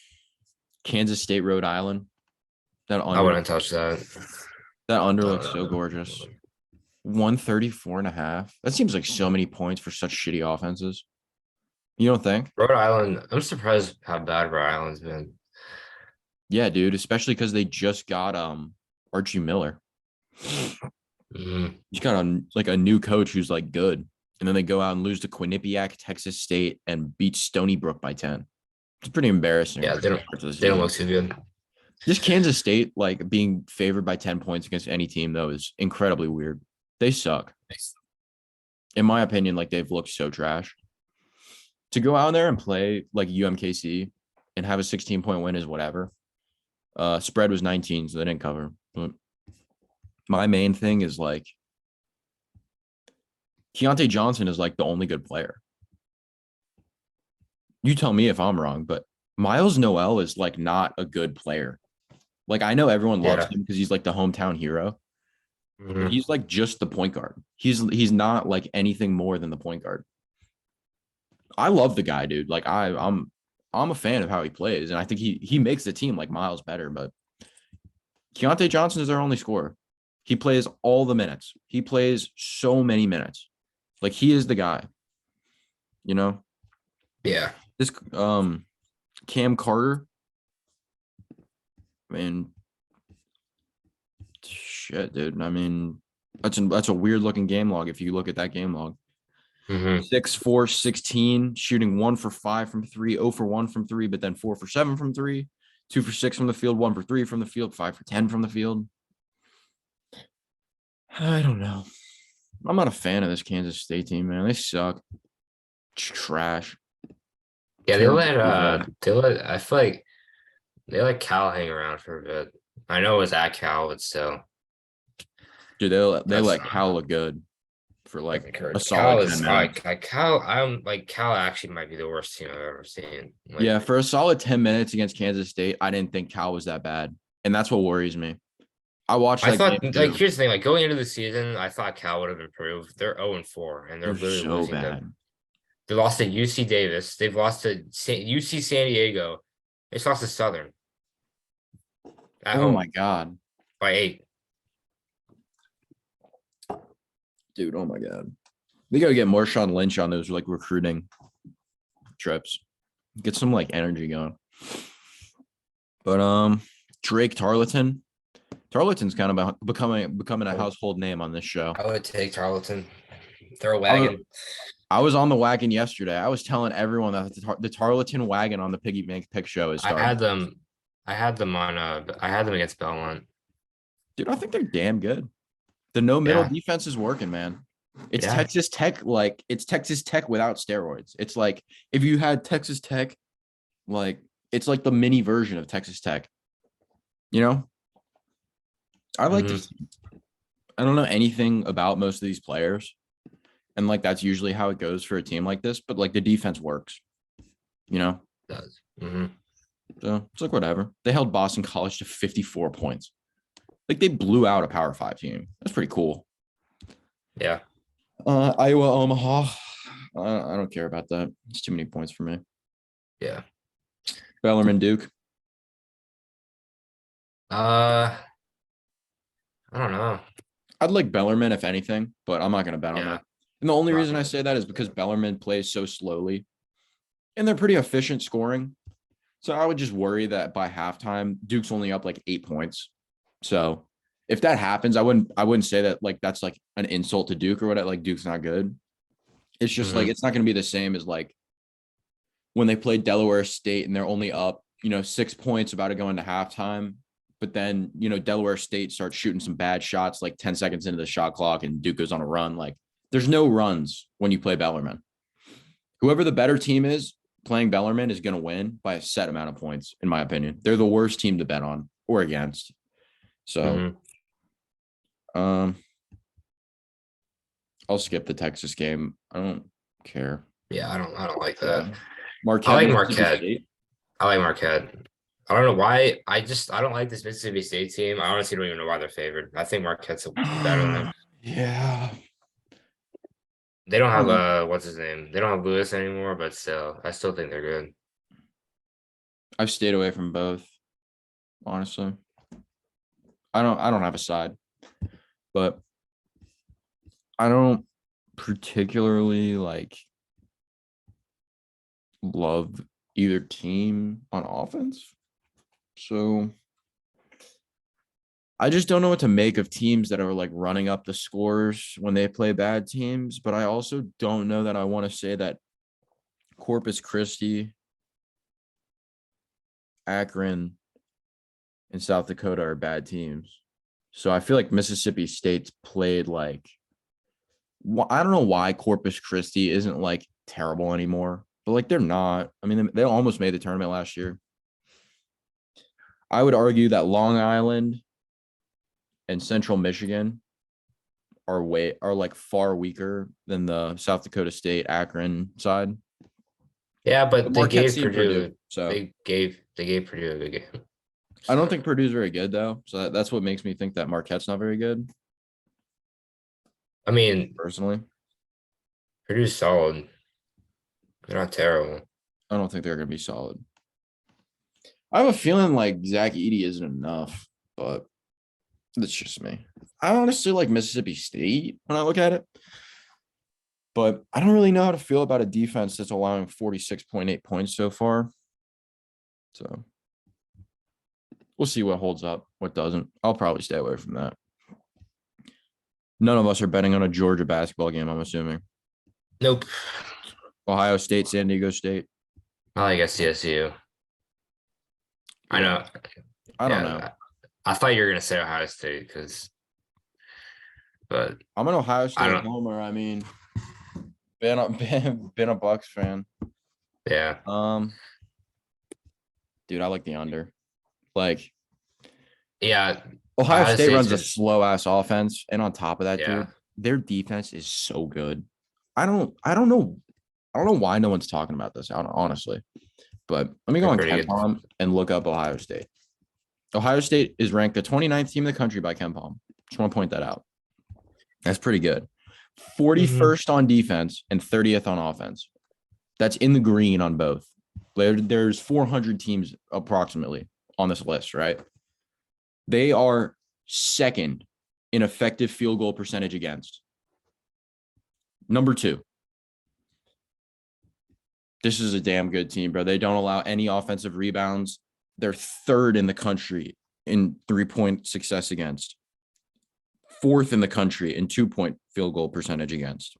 Kansas State, Rhode Island. That I under wouldn't touch that. that under No, looks no, so no. gorgeous. 134.5. That seems like so many points for such shitty offenses. You don't think? Rhode Island. I'm surprised how bad Rhode Island's been. Yeah, dude. Especially because they just got Archie Miller. Hmm. He's got a new coach who's like good, and then they go out and lose to Quinnipiac, Texas State, and beat Stony Brook by 10. It's pretty embarrassing. Yeah, Start to the they don't season. look too good. Just Kansas State like being favored by 10 points against any team though is incredibly weird. They suck. In my opinion, like they've looked so trash. To go out there and play like UMKC and have a 16-point win is whatever. Spread was 19, so they didn't cover. But my main thing is like Keontae Johnson is like the only good player. You tell me if I'm wrong, but Miles Noel is like not a good player. Like I know everyone loves Yeah. him because he's like the hometown hero, but Hmm. he's like just the point guard. He's not like anything more than the point guard. I love the guy, dude. Like I'm a fan of how he plays, and I think he makes the team like miles better. But Keontae Johnson is their only scorer. He plays all the minutes. He plays so many minutes. Like he is the guy. You know Yeah. this Cam Carter. I mean, shit, dude. I mean, that's a weird looking game log if you look at that game log. Hmm. 6-4, 16, shooting 1 for 5 from 3, 0 for 1 from 3, but then 4 for 7 from 3, 2 for 6 from the field, 1 for 3 from the field, 5 for 10 from the field. I don't know. I'm not a fan of this Kansas State team, man. They suck. Trash. Yeah, Terrible defense. I feel like they let Cal hang around for a bit. I know it was at Cal, but still, Dude, they that's let Cal look good for that's like a encouraging. Cal solid 10 is minutes. like Cal. I'm like Cal actually might be the worst team I've ever seen. Yeah, Like for a solid 10 minutes against Kansas State, I didn't think Cal was that bad. And that's what worries me. I watched I that game thought, like too. here's the thing, like going into the season, I thought Cal would have improved. They're 0-4, and they're They're literally so losing to. bad. They lost to UC Davis. They've lost to UC San Diego. They just lost to Southern at Oh my home God. by 8. Dude, oh my God. We gotta get Marshawn Lynch on those like recruiting trips. Get some like energy going. But Drake Tarleton. Tarleton's kind of becoming a household name on this show. I would take Tarleton. Throw a I was, wagon. I was on the wagon yesterday. I was telling everyone that the Tarleton wagon on the Piggy Bank Pick show is I starting. had them. I had them on. I had them against Belmont. Dude, I think they're damn good. The no middle Yeah, defense is working, man. It's yeah. Texas Tech, like it's Texas Tech without steroids. It's like if you had Texas Tech, like it's like the mini version of Texas Tech. You know, I like Hmm. this. I don't know anything about most of these players, and like that's usually how it goes for a team like this. But like the defense works. You know, Does. Hmm. so it's like whatever. They held Boston College to 54 points. Like they blew out a Power Five team. That's pretty cool. Yeah. Iowa, Omaha. I don't care about that. It's too many points for me. Yeah. Bellarmine, Duke. Uh, I don't know. I'd like Bellarmine if anything, but I'm not going to bet on Yeah. that. And the only Not reason I gonna- say that is because Bellarmine plays so slowly and they're pretty efficient scoring. So I would just worry that by halftime, Duke's only up like 8 points. So if that happens, I wouldn't say that like that's like an insult to Duke or whatever. Like Duke's not good. It's just like Mhm. it's not going to be the same as like when they played Delaware State and they're only up, 6 points about to go into halftime. But then, Delaware State starts shooting some bad shots like 10 seconds into the shot clock and Duke goes on a run. Like there's no runs when you play Bellarmine. Whoever the better team is playing Bellarmine is going to win by a set amount of points, in my opinion. They're the worst team to bet on or against. So Mhm. um I'll skip the Texas game. I don't care. Yeah, I don't like Yeah. that. I Marquette, like Mississippi Marquette. State. I like Marquette. I don't know why. I don't like this Mississippi State team. I honestly don't even know why they're favored. I think Marquette's better than them. Yeah. They don't I have don't know. what's his name? They don't have Lewis anymore, but still, I still think they're good. I've stayed away from both, honestly. I don't have a side, but I don't particularly like love either team on offense. So I just don't know what to make of teams that are like running up the scores when they play bad teams. But I also don't know that I want to say that Corpus Christi, Akron, and South Dakota are bad teams. So I feel like Mississippi State's played like I don't know why Corpus Christi isn't like terrible anymore, but like they're not. I mean, they almost made the tournament last year. I would argue that Long Island and Central Michigan are like far weaker than the South Dakota State Akron side. Yeah, The but they Marquette gave and Purdue. Purdue. So They gave Purdue a good game. I don't So think Purdue's very good though. So that's what makes me think that Marquette's not very good I mean, personally. Purdue's solid. They're not terrible. I don't think they're going to be solid. I have a feeling like Zach Edey isn't enough, but that's just me. I honestly like Mississippi State when I look at it, but I don't really know how to feel about a defense that's allowing 46.8 points so far. So we'll see what holds up, what doesn't. I'll probably stay away from that. None of us are betting on a Georgia basketball game, I'm assuming. Nope. Ohio State, San Diego State. I like SDSU. I Yeah, know. I don't know. Yeah, I thought you were gonna say Ohio State but I'm an Ohio I State don't. homer. I mean, been a Bucks fan. Yeah, Um, dude, I like the under. Like yeah. Ohio Ohio State State's runs a been. slow ass offense, and on top of that, Yeah. dude, their defense is so good. I don't know why no one's talking about this out honestly. But let me go They're on pretty good. KenPom and look up Ohio State. Ohio State is ranked the 29th team in the country by KenPom. Just want to point that out. That's pretty good. 41st on defense and 30th on offense. That's in the green on both. There's 400 teams approximately on this list, right? They are second in effective field goal percentage against. Number two. This is a damn good team, bro. They don't allow any offensive rebounds. They're third in the country in 3-point success against, fourth in the country in 2-point field goal percentage against,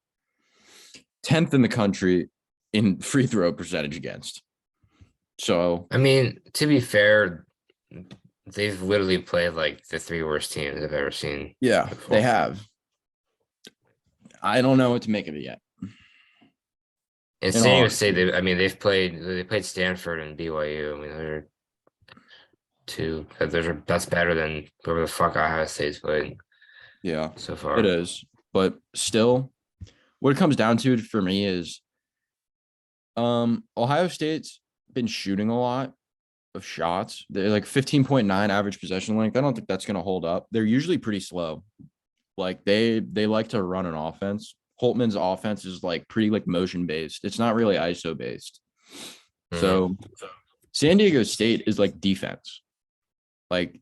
10th in the country in free throw percentage against. So, I mean, to be fair, they've literally played like the three worst teams I've ever seen yeah, they before. have. I don't know what to make of it yet. And In San all Diego State, honesty. they played Stanford and BYU. I mean, they're that's better than whoever the fuck Ohio State's played Yeah, so it far. is. But still, what it comes down to for me is Ohio State's been shooting a lot of shots. They're like 15.9 average possession length. I don't think that's gonna hold up. They're usually pretty slow. Like they like to run an offense. Holtman's offense is like pretty like motion based. It's not really ISO based. Mhm. So San Diego State is like defense. Like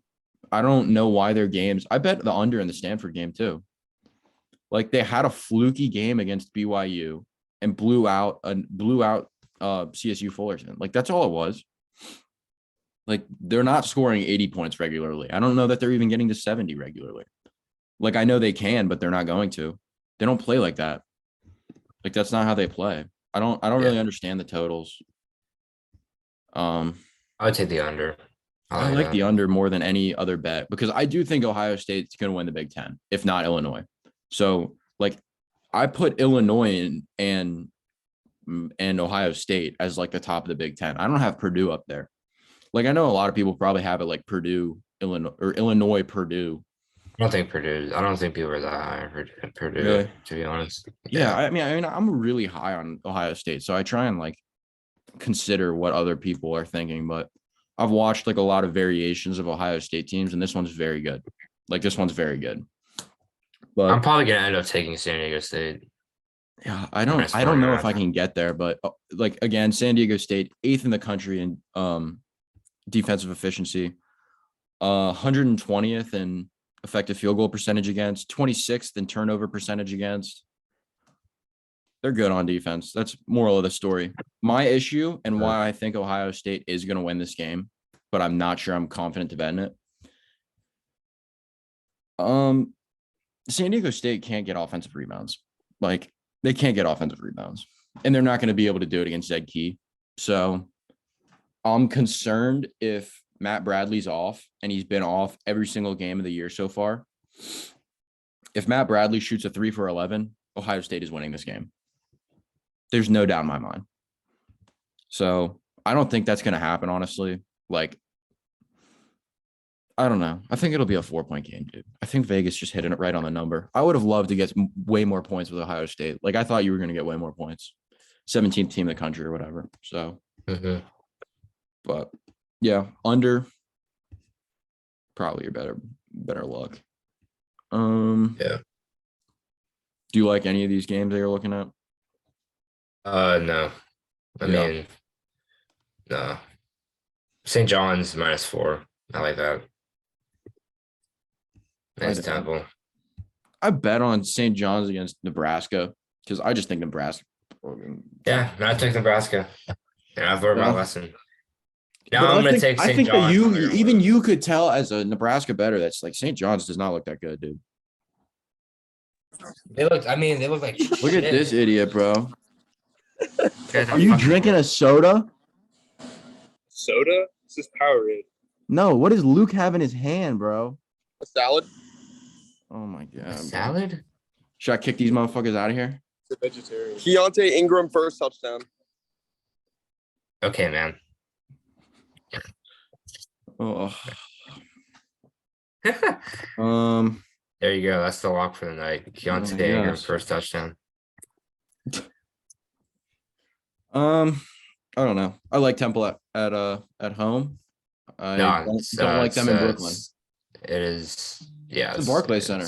I don't know why their games. I bet the under in the Stanford game too. Like they had a fluky game against BYU and blew out CSU Fullerton. Like that's all it was. Like they're not scoring 80 points regularly. I don't know that they're even getting to 70 regularly. Like I know they can, but they're not going to. They don't play like that. Like that's not how they play. I don't really Yeah, understand the totals. Um I would take the under. I I like like that. the under more than any other bet because I do think Ohio State's going to win the Big Ten, if not Illinois. So, like, I put Illinois and Ohio State as like the top of the Big Ten. I don't have Purdue up there. Like, I know a lot of people probably have it like Purdue, Illinois, or Illinois, Purdue. I don't think Purdue. I don't think people are that high on Purdue, Really? to be honest. Yeah. Yeah. I mean, I'm really high on Ohio State, so I try and like consider what other people are thinking, but I've watched like a lot of variations of Ohio State teams, and this one's very good. Like this one's very good. I'm But probably gonna end up taking San Diego State. yeah, My I smart don't know if I math. can get there, but like again, San Diego State, eighth in the country in defensive efficiency, 120th in effective field goal percentage against, 26th in turnover percentage against. They're good on defense. That's moral of the story. My issue and Uh, why I think Ohio State is going to win this game, but I'm not sure I'm confident to bet in it. Um, San Diego State can't get offensive rebounds. Like they can't get offensive rebounds, and they're not going to be able to do it against Zed Key. So I'm concerned if Matt Bradley's off, and he's been off every single game of the year so far. If Matt Bradley shoots a 3 for 11, Ohio State is winning this game. There's no doubt in my mind. So I don't think that's going to happen, honestly. Like, I don't know. I think it'll be a 4-point game, dude. I think Vegas just hitting it right on the number. I would have loved to get way more points with Ohio State. Like, I thought you were going to get way more points. 17th team in the country or whatever. So, mhm. but yeah, under probably your better luck. Yeah. Do you like any of these games that you're looking at? No. I Yeah. mean, no. St. John's -4. I like that. Nice Temple. I bet on St. John's against Nebraska because I just think Nebraska. Yeah, I took Nebraska. And I've learned my Yeah. lesson. Now But I'm gonna take I St. think that John's. And they're gonna even lose. you could tell as a Nebraska better that's like St. John's does not look that good, dude. They look like Look at this idiot, bro. Guys Are you drinking a soda? Soda? This is Powerade. No. What does Luke have in his hand, bro? A salad? Oh my god. bro. salad? Should I kick these motherfuckers out of here? It's a vegetarian. Keontae Ingram first touchdown. Okay, man. Oh. Um. There you go. That's the lock for the night. Keontae Ingram yes. first touchdown. I don't know. I like Temple at home. I don't like them in Brooklyn. It is. Yeah, It's the Barclays Center.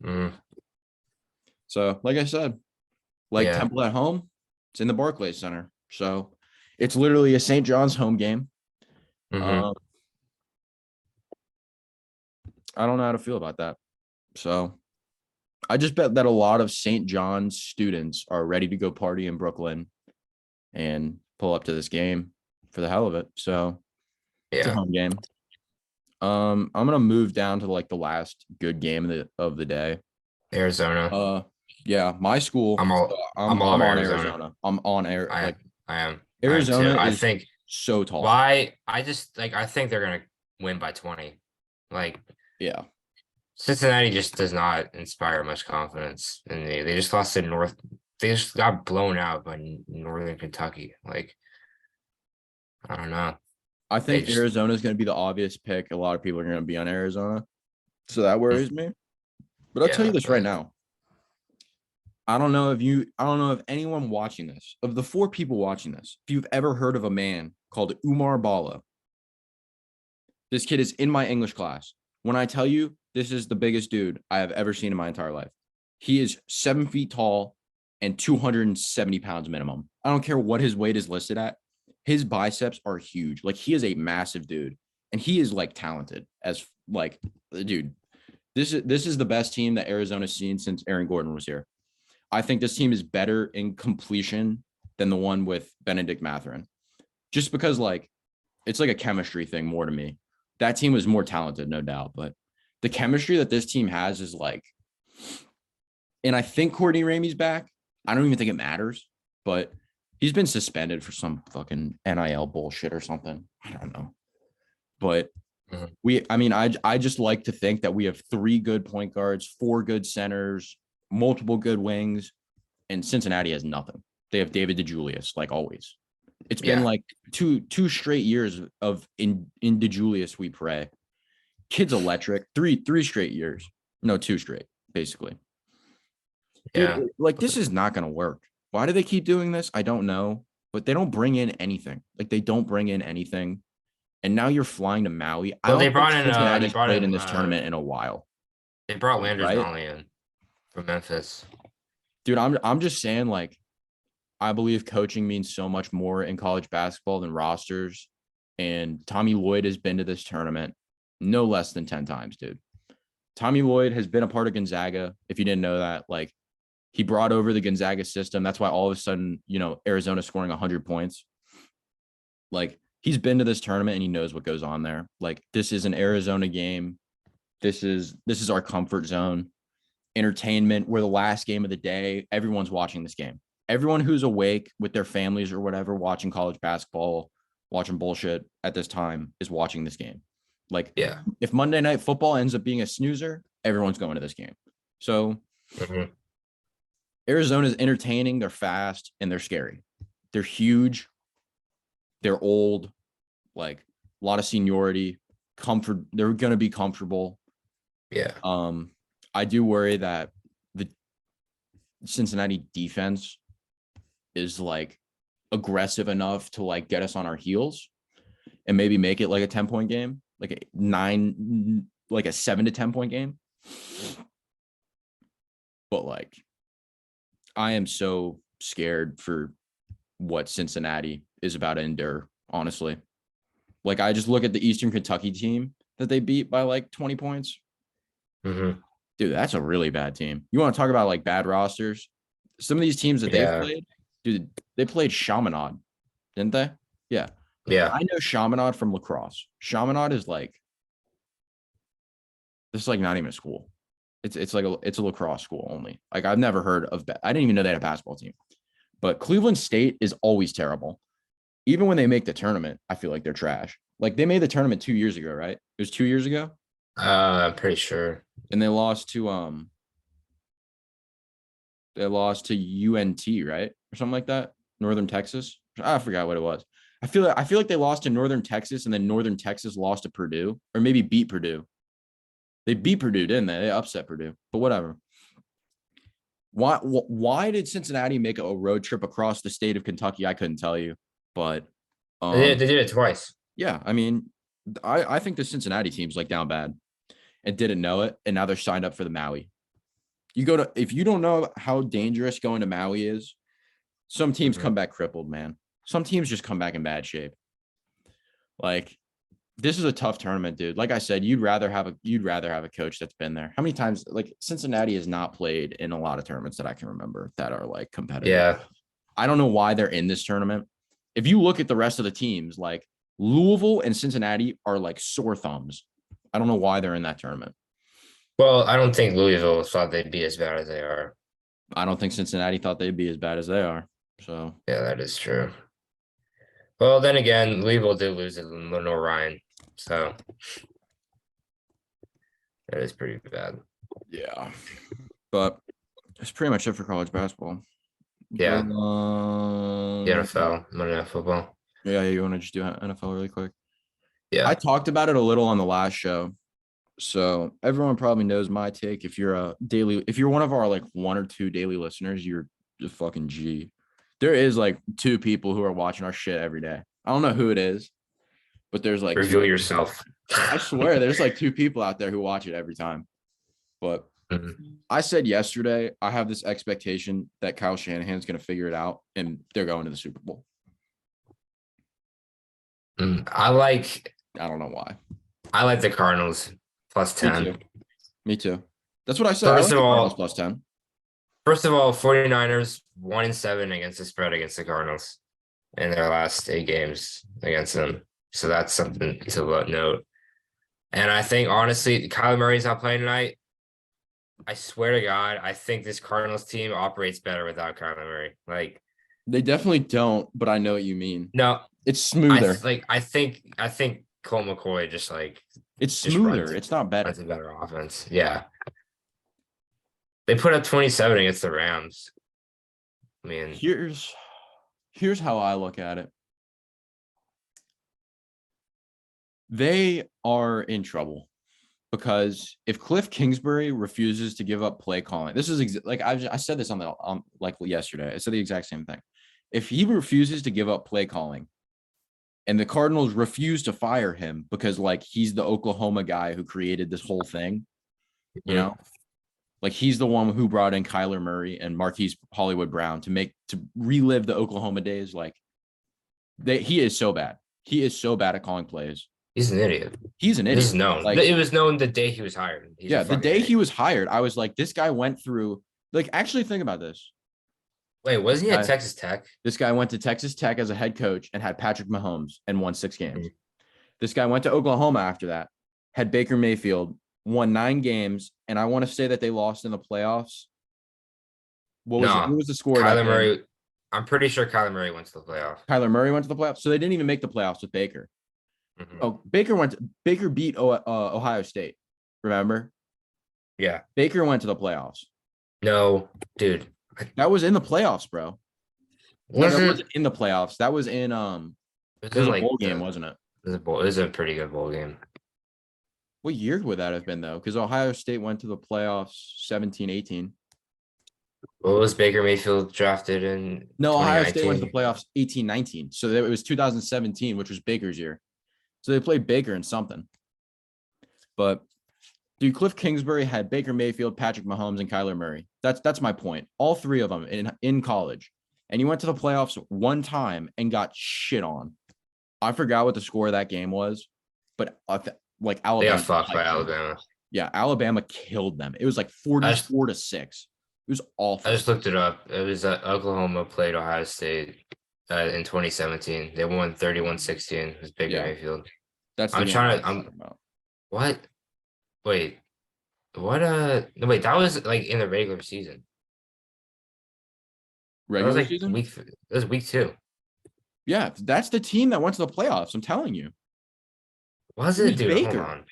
Mm, So, like I said, like Yeah. Temple at home, it's in the Barclays Center. So, it's literally a St. John's home game. mhm. I don't know how to feel about that. So, I just bet that a lot of St. John's students are ready to go party in Brooklyn and pull up to this game for the hell of it. So, it's a Yeah. home game. I'm gonna move down to like the last good game of the day. Arizona. Yeah, my school. I'm all. I'm all on over Arizona. Arizona. I'm on air. I Like I am. Arizona I is think so tall. why I just like I think they're gonna win by 20. Like Yeah, Cincinnati just does not inspire much confidence in me. They just lost to North. They just got blown out by Northern Kentucky. Like I don't know. I think just- Arizona is going to be the obvious pick. A lot of people are going to be on Arizona, so that worries me. But I'll tell you Yeah, this right but- now. I don't know if anyone watching this, of the 4 people watching this, if you've ever heard of a man called Umar Bala. This kid is in my English class. When I tell you this is the biggest dude I have ever seen in my entire life, he is 7 feet tall and 270 pounds minimum. I don't care what his weight is listed at. His biceps are huge. Like he is a massive dude, and he is like talented as like, dude, this is the best team that Arizona's seen since Aaron Gordon was here. I think this team is better in completion than the one with Benedict Mathurin, just because like it's like a chemistry thing more to me. That team was more talented, no doubt, but the chemistry that this team has is like, and I think Courtney Ramey's back. I don't even think it matters, but he's been suspended for some fucking NIL bullshit or something. I don't know. But I just like to think that we have 3 good point guards, 4 good centers, multiple good wings, and Cincinnati has nothing. They have David DeJulius, like always. It's been like two straight years of in DeJulius we pray. Kid's electric. Three straight years. No, 2 straight, basically. Yeah. Dude, like this is not gonna work. Why do they keep doing this? I don't know, but they don't bring in anything. Like they don't bring in anything. And now you're flying to Maui. I Well, don't they brought think in, Cincinnati's played in this tournament in a while. They brought Landers Right? Nolly in from Memphis. Dude, I'm just saying, like, I believe coaching means so much more in college basketball than rosters. And Tommy Lloyd has been to this tournament no less than 10 times, dude. Tommy Lloyd has been a part of Gonzaga. If you didn't know that, like, he brought over the Gonzaga system. That's why all of a sudden, you know, Arizona scoring 100 points. Like, he's been to this tournament and he knows what goes on there. Like, this is an Arizona game. This is our comfort zone. Entertainment. We're the last game of the day. Everyone's watching this game. Everyone who's awake with their families or whatever, watching college basketball, watching bullshit at this time is watching this game. Like, Yeah. if Monday Night Football ends up being a snoozer, everyone's going to this game. So Arizona's entertaining. They're fast and they're scary. They're huge. They're old, like a lot of seniority, comfort. They're going to be comfortable. Yeah. I do worry that the Cincinnati defense is like aggressive enough to like get us on our heels and maybe make it like a 10-point game, like a 7 to 10 point game. But like, I am so scared for what Cincinnati is about to endure, honestly. Like, I just look at the Eastern Kentucky team that they beat by like 20 points. Dude, that's a really bad team. You want to talk about like bad rosters? Some of these teams that they played, dude, they played Chaminade, didn't they? Yeah. Yeah. I know Chaminade from lacrosse. Chaminade is like, this is like not even a school. It's like it's a lacrosse school only. Like I've never heard of, I didn't even know they had a basketball team. But Cleveland State is always terrible. Even when they make the tournament, I feel like they're trash. Like they made the tournament 2 years ago, right? It was 2 years ago. I'm pretty sure. And they lost to UNT, right? Or something like that. Northern Texas. I forgot what it was. I feel like they lost to Northern Texas and then Northern Texas lost to Purdue or maybe beat Purdue. They beat Purdue, didn't they? They upset Purdue, but whatever. Why did Cincinnati make a road trip across the state of Kentucky? I couldn't tell you, but They did it twice. yeah, I mean, I think the Cincinnati team's like down bad and didn't know it, and now they're signed up for the Maui. If you don't know how dangerous going to Maui is, some teams come back crippled, man. Some teams just come back in bad shape. Like, this is a tough tournament, dude. Like I said, you'd rather have a coach that's been there. How many times, like, Cincinnati has not played in a lot of tournaments that I can remember that are like competitive. Yeah. I don't know why they're in this tournament. If you look at the rest of the teams, like Louisville and Cincinnati are like sore thumbs. I don't know why they're in that tournament. Well, I don't think Louisville thought they'd be as bad as they are. I don't think Cincinnati thought they'd be as bad as they are. So yeah, that is true. Well, then again, Louisville did lose to Lenore Ryan, so that is pretty bad. yeah, but that's pretty much it for college basketball. Yeah. But, The NFL, Monday Night Football. Yeah, you want to just do NFL really quick? Yeah. I talked about it a little on the last show. So everyone probably knows my take. If you're one of our like 1 or 2 daily listeners, you're a fucking G. There is like 2 people who are watching our shit every day. I don't know who it is, but there's like Reveal yourself. I swear there's like 2 people out there who watch it every time. But I said yesterday, I have this expectation that Kyle Shanahan's going to figure it out and they're going to the Super Bowl. I don't know why. I like the Cardinals. plus Me 10. too. Me too. That's what I said. I First like of the all- Cardinals plus 10. First of all, 49ers 1-7 against the spread against the Cardinals in their last 8 games against them. So that's something to note. And I think honestly, Kyler Murray's not playing tonight. I swear to God, I think this Cardinals team operates better without Kyler Murray. Like, They definitely don't, but I know what you mean. no, It's smoother. I think Cole McCoy just It's just smoother. runs- It's not better. runs a better offense. Yeah. They put up 27 against the Rams. I mean, Here's how I look at it. They are in trouble because if Cliff Kingsbury refuses to give up play calling, this is like I said this on like yesterday. I said the exact same thing. If he refuses to give up play calling, and the Cardinals refuse to fire him because like he's the Oklahoma guy who created this whole thing, you know, like he's the one who brought in Kyler Murray and Marquise Hollywood Brown to relive the Oklahoma days. Like he is so bad. He is so bad at calling plays. he's an idiot. He's an idiot. This is known. Like, It was known the day he was hired. He's a yeah, the fucking day idiot. he was hired, I was like, this guy went through. Like, actually, think about this. Wait, wasn't he guy- at Texas Tech? This guy went to Texas Tech as a head coach and had Patrick Mahomes and won 6 games. Mhm. This guy went to Oklahoma after that, had Baker Mayfield, won 9 games, and I want to say that they lost in the playoffs. What was the score? of that Kyler game? Murray. I'm pretty sure Kyler Murray went to the playoff. Kyler Murray went to the playoffs, so they didn't even make the playoffs with Baker. Mhm. Oh, Baker beat Ohio State. Remember? Yeah. Baker went to the playoffs. No, dude. That was in the playoffs, bro. No, that Wasn't wasn't in the playoffs. That was in it was a bowl game, wasn't it? It was a pretty good bowl game. What year would that have been though? Because Ohio State went to the playoffs 17-18. What was Baker Mayfield drafted in? No, Ohio State went to the 2019? playoffs 18-19. So it was 2017, which was Baker's year. So they played Baker in something. But dude, Cliff Kingsbury had Baker Mayfield, Patrick Mahomes, and Kyler Murray. That's my point. All 3 of them in college. And he went to the playoffs one time and got shit on. I forgot what the score of that game was, but like They Alabama. got fucked by Alabama. Yeah, Alabama killed them. It was like 44-6. It was awful. I just looked it up. It was Oklahoma played Ohio State in 2017. They won 31-16. It was Baker Yeah. Mayfield. That's the I'm game trying I to- was talking about. What? Wait. What? No, wait. That was like in the regular season. That Regular was like season? It was week 2. Yeah, that's the team that went to the playoffs. I'm telling you. Was It it, was dude? Baker. Hold on.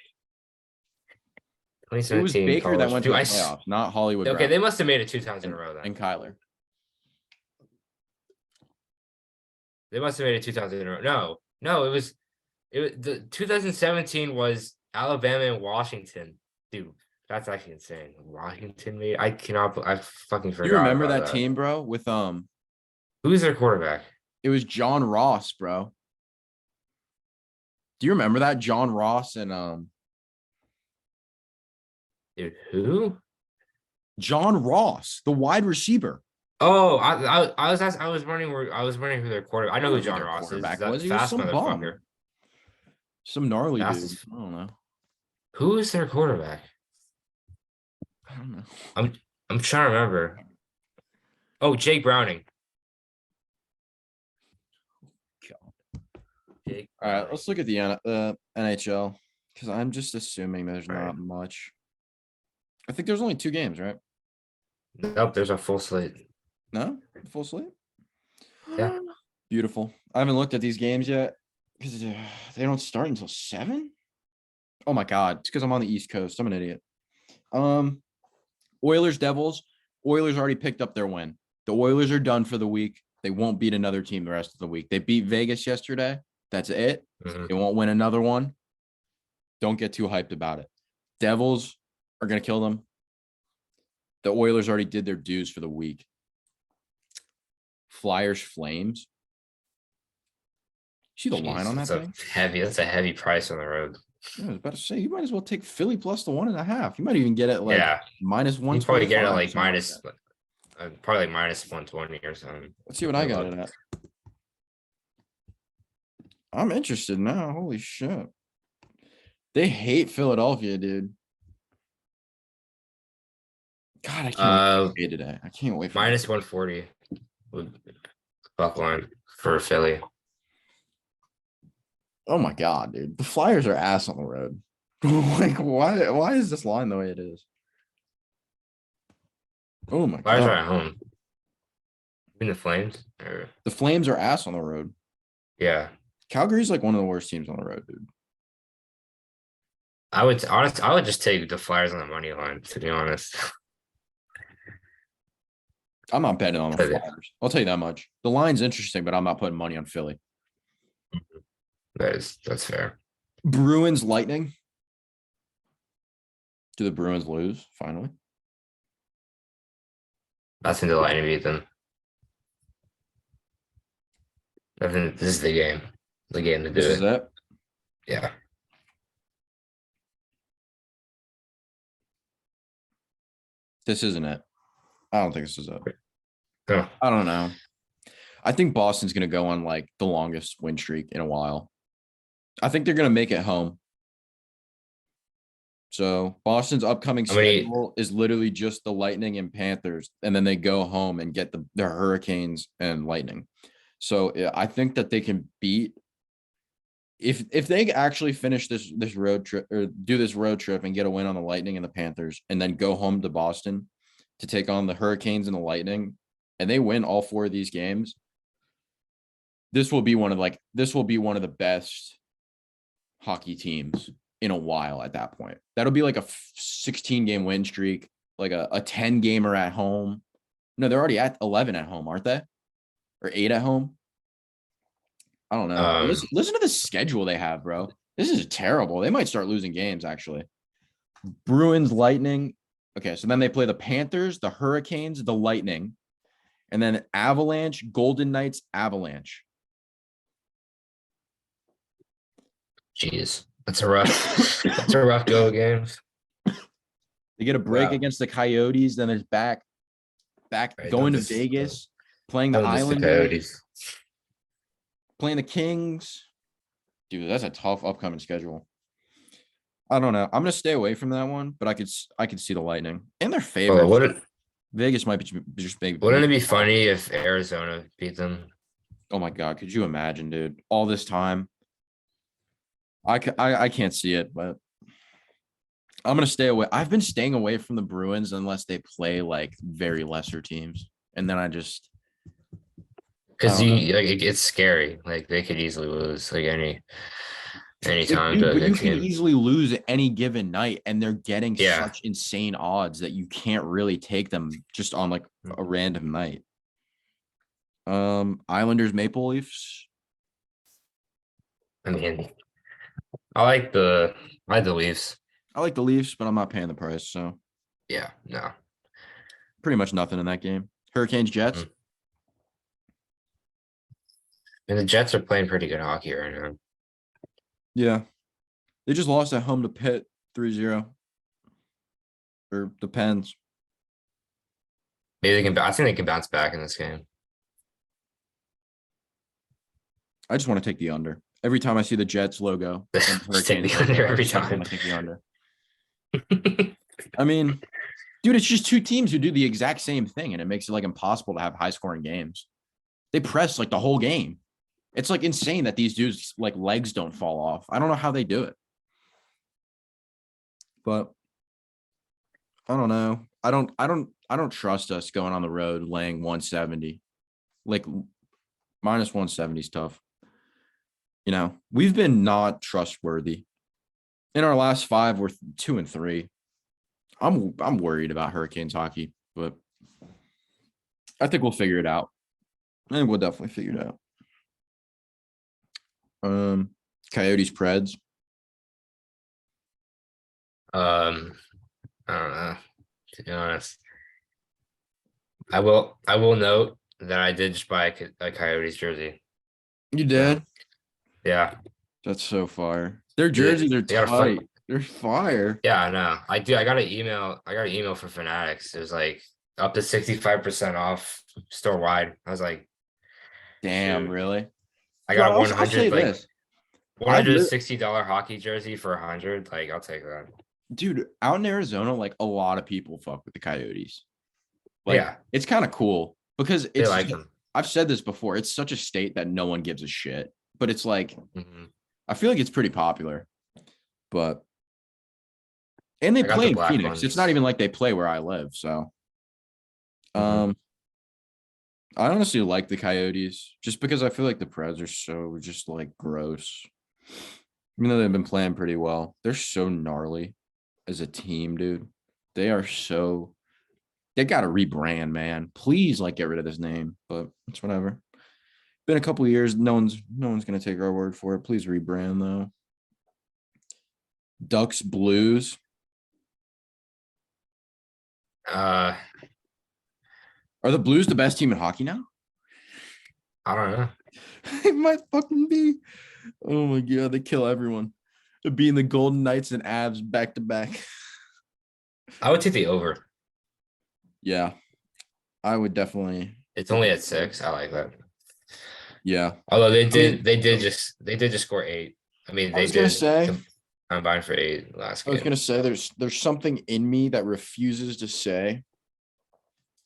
It was 2017 Baker that college. went to Dude, the I s- playoffs, not Hollywood. Okay, Brown they must have made it 2 times in a row then. and Kyler. They must have made it 2 times in a row. No, it was the 2017 was Alabama and Washington. Dude, that's actually insane. Washington made I fucking forgot. You remember about that team, bro? With Who's their quarterback? it was John Ross, bro. Do you remember that? John Ross and Dude, who? John Ross, the wide receiver. Oh, I was wondering who their quarterback. I know who who John their Ross is. quarterback That was. He was fast some bum. motherfucker. Some gnarly Fast dude. as- I don't know. Who is their quarterback? I don't know. I'm trying to remember. Oh, Jake Browning. Jake All right, Browning. let's look at the NHL because I'm just assuming there's All right. not much. I think there's only 2 games, right? Nope, there's a full slate. No, full slate. Yeah. Beautiful. I haven't looked at these games yet because they don't start until 7. Oh my god, it's because I'm on the East Coast. I'm an idiot. Oilers Devils. Oilers already picked up their win. The Oilers are done for the week. They won't beat another team the rest of the week. They beat Vegas yesterday. That's it. Mhm. They won't win another one. Don't get too hyped about it. Devils are going to kill them. The Oilers already did their dues for the week. Flyers Flames. See the line on that thing? That's a heavy price on the road. Yeah, I was about to say you might as well take Philly plus the 1.5. You might even get it like Yeah, minus you probably get it 125 or like something minus, that. probably like minus 120 or something. Let's see what I got it at. I'm interested now. Holy shit. They hate Philadelphia, dude. God, I can't Uh, wait today. I can't wait for minus 140 would buck line for Philly. Oh my god, dude. The Flyers are ass on the road. Like, why is this line the way it is? Oh my Flyers are god. at home. In the Flames? Or The Flames are ass on the road. yeah. Calgary's like one of the worst teams on the road, dude. I would just take the Flyers on the money line, to be honest. I'm not betting on the Okay. Flyers. I'll tell you that much. The line's interesting, but I'm not putting money on Philly. That's fair. Bruins Lightning. Do the Bruins lose finally? I think the Lightning beat them. I think this is the game. The game to do This is it. it. Yeah. This isn't it. I don't think this is it. Oh, I don't know. I think Boston's gonna go on like the longest win streak in a while. I think they're gonna make it home. So Boston's upcoming How many- schedule is literally just the Lightning and Panthers, and then they go home and get the Hurricanes and Lightning. So yeah, I think that they can beat if they actually finish this road trip or do this road trip and get a win on the Lightning and the Panthers, and then go home to Boston to take on the Hurricanes and the Lightning, and they win all 4 of these games. This will be one of the best hockey teams in a while at that point. That'll be like a 16-game win streak, like a 10 gamer at home. No, they're already at 11 at home, aren't they? Or 8 at home? I don't know. Listen to the schedule they have, bro. This is terrible. They might start losing games, actually. Bruins, Lightning. Okay, so then they play the Panthers, the Hurricanes, the Lightning, and then Avalanche, Golden Knights, Avalanche. jeez. That's a rough go of games. They get a break Wow. against the Coyotes, then there's back Right, going to don't just- Vegas, playing the Don't miss the Islanders, Coyotes. playing the Kings. Dude, that's a tough upcoming schedule. I don't know. I'm gonna stay away from that one, but I could see the Lightning and their Oh, favorites. Vegas might be just big. wouldn't it be funny if Arizona beat them? Oh my god, could you imagine, dude? All this time. I can't see it, but I'm gonna stay away. I've been staying away from the Bruins unless they play like very lesser teams, and then I just Because I don't it's scary. Like they could easily lose like any Like, time dude, to a but you good can team. easily lose any given night, and they're getting Yeah. such insane odds that you can't really take them just on like a random night. Islanders, Maple Leafs. I mean, I like the Leafs. I like the Leafs, but I'm not paying the price, so Yeah, no. pretty much nothing in that game. Hurricanes, Jets. Mhm. And the Jets are playing pretty good hockey right now. Yeah, they just lost at home to Pitt 3-0. Or the Pens. Maybe they can. I think they can bounce back in this game. I just want to take the under. Every time I see the Jets logo, and Just take the Hurricanes under logo, I every just wanna time. take the under. I mean, dude, it's just 2 teams who do the exact same thing, and it makes it like impossible to have high scoring games. They press like the whole game. It's like insane that these dudes like legs don't fall off. I don't know how they do it. But I don't know. I don't trust us going on the road laying 170. Like minus 170 is tough. You know, we've been not trustworthy. In our last 5, we're 2 and 3. I'm worried about Hurricanes hockey, but I think we'll figure it out. I think we'll definitely figure it out. Coyotes, Preds. I don't know. To be honest, I will note that I did just buy a Coyotes jersey. You did? Yeah, That's so fire. Their jerseys are they got a fun- tight. They're fire. yeah, I know. I do. I got an email from Fanatics. It was like up to 65% off store wide. I was like, Damn, Shoot. really? I got Well, I'll say 100. Like, this. $160 hockey jersey for 100. Like, I'll take that. Dude, out in Arizona, like a lot of people fuck with the Coyotes. Like, Yeah, it's kind of cool because they it's, like them. I've said this before, it's such a state that no one gives a shit. But it's like, Mhm. I feel like it's pretty popular. But, and they I got play the in black Phoenix. It's not ones. even like they play where I live. So, Mhm. I honestly like the Coyotes just because I feel like the Preds are so just like gross. Even though they've been playing pretty well, they're so gnarly as a team, dude. They are so they got to rebrand, man. Please, like, get rid of this name, but it's whatever. Been a couple years. No one's gonna take our word for it. Please rebrand though. Ducks Blues. Uh, Are the Blues the best team in hockey now? I don't know. It might fucking be. Oh my god, they kill everyone. Being the Golden Knights and Avs back to back. I would take the over. Yeah, I would definitely. It's only at 6. I like that. Yeah, Although I mean, they did just score 8. I mean, I they was gonna did say, combine for 8 last I was game. gonna say, there's something in me that refuses to say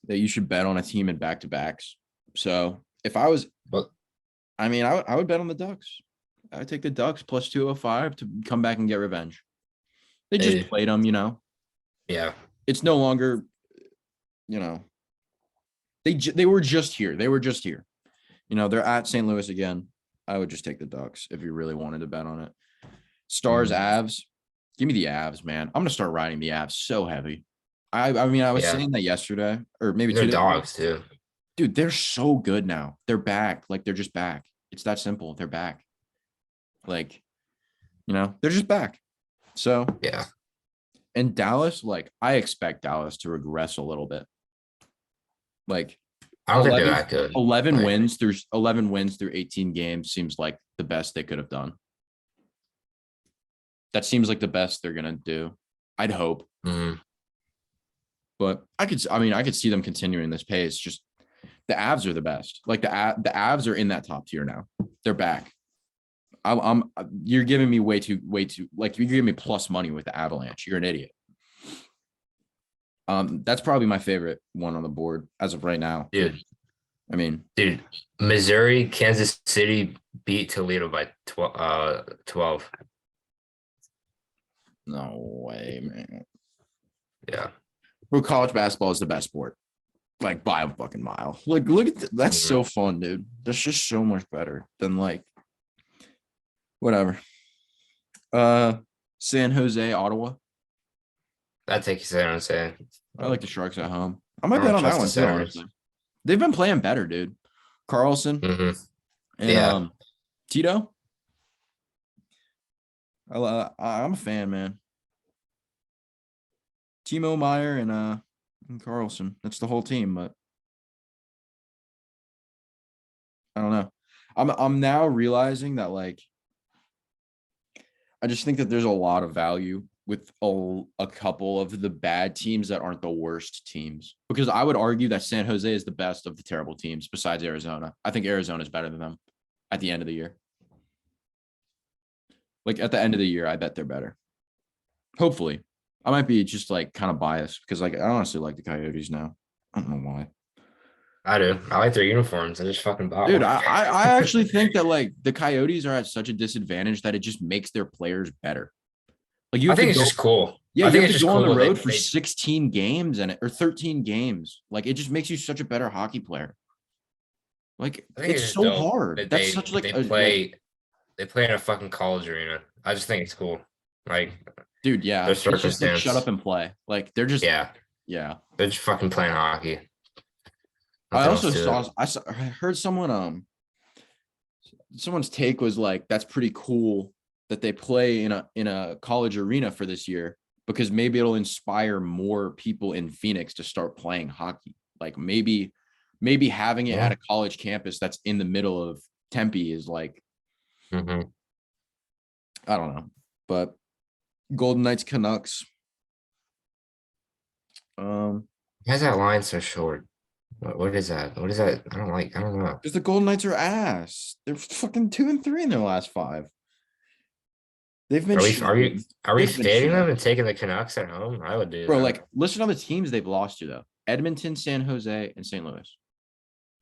that you should bet on a team in back to backs. So if I was, But I mean, I would bet on the Ducks. I would take the Ducks plus 205 to come back and get revenge. They just Eh. played them, yeah, It's no longer, you know, they were just here. They were just here. They're at St. Louis again. I would just take the Ducks if you really wanted to bet on it. Stars, Avs. Give me the Avs, man. I'm gonna start riding the Avs so heavy. I mean, I was yeah. saying that yesterday, or maybe They're 2 days ago. dogs too. Dude, they're so good now. They're back. Like, they're just back. It's that simple. They're back. Like, they're just back. So, Yeah, and Dallas, like, I expect Dallas to regress a little bit. Like, I don't think they're that good. 11 Like, wins through 18 games seems like the best they could have done. That seems like the best they're gonna do. I'd hope. mhm. But I could see them continuing this pace. Just the Avs are the best. Like, the Avs are in that top tier now. They're back. You're giving me way too like, you're giving me plus money with the Avalanche. You're an idiot. That's probably my favorite one on the board as of right now. Dude, I mean, Missouri, Kansas City beat Toledo by 12. no way, man. Yeah. Bro, college basketball is the best sport. Like, by a fucking mile. Like, look at that's so fun, dude. That's just so much better than, like, whatever. San Jose, Ottawa. I'd take San Jose. I like the Sharks at home. I might I bet don't on that trust one the too, Sounders. honestly. They've been playing better, dude. Carlson Mhm. and Yeah. Tito. I'm a fan, man. Timo Meyer and Carlson. That's the whole team, but I don't know. I'm now realizing that, like, I just think that there's a lot of value with a couple of the bad teams that aren't the worst teams. Because I would argue that San Jose is the best of the terrible teams besides Arizona. I think Arizona is better than them at the end of the year. Like, at the end of the year, I bet they're better. Hopefully. I might be just, like, kind of biased because, like, I honestly like the Coyotes now. I don't know why. I do. I like their uniforms. I just fucking bought Dude, one. I actually think that, like, the Coyotes are at such a disadvantage that it just makes their players better. Like, you I have think to it's go, just cool. yeah, I you think have it's to just go on the cool. road for 16 games or 13 games. Like, it just makes you such a better hockey player. Like, I think it's it's just so dope hard. that That's such, like, they play in a fucking college arena. I just think it's cool. Like, dude, yeah. their It's just like, circumstance. shut up and play. Like, they're just, Yeah, yeah. they're just fucking playing hockey. I Nothing also else to it. I heard someone's take was like, that's pretty cool that they play in a college arena for this year because maybe it'll inspire more people in Phoenix to start playing hockey. Like, maybe having it at a college campus that's in the middle of Tempe is like, Mhm. I don't know. But Golden Knights Canucks. Why is that line so short? What is that? What is that? I don't know. Because the Golden Knights are ass. They're fucking 2-3 in their last 5. They've been Are we shit, are we dude. are we They've been fading shit. them and taking the Canucks at home? I would do Bro, that. like listen on the teams they've lost to though. Edmonton, San Jose, and St. Louis.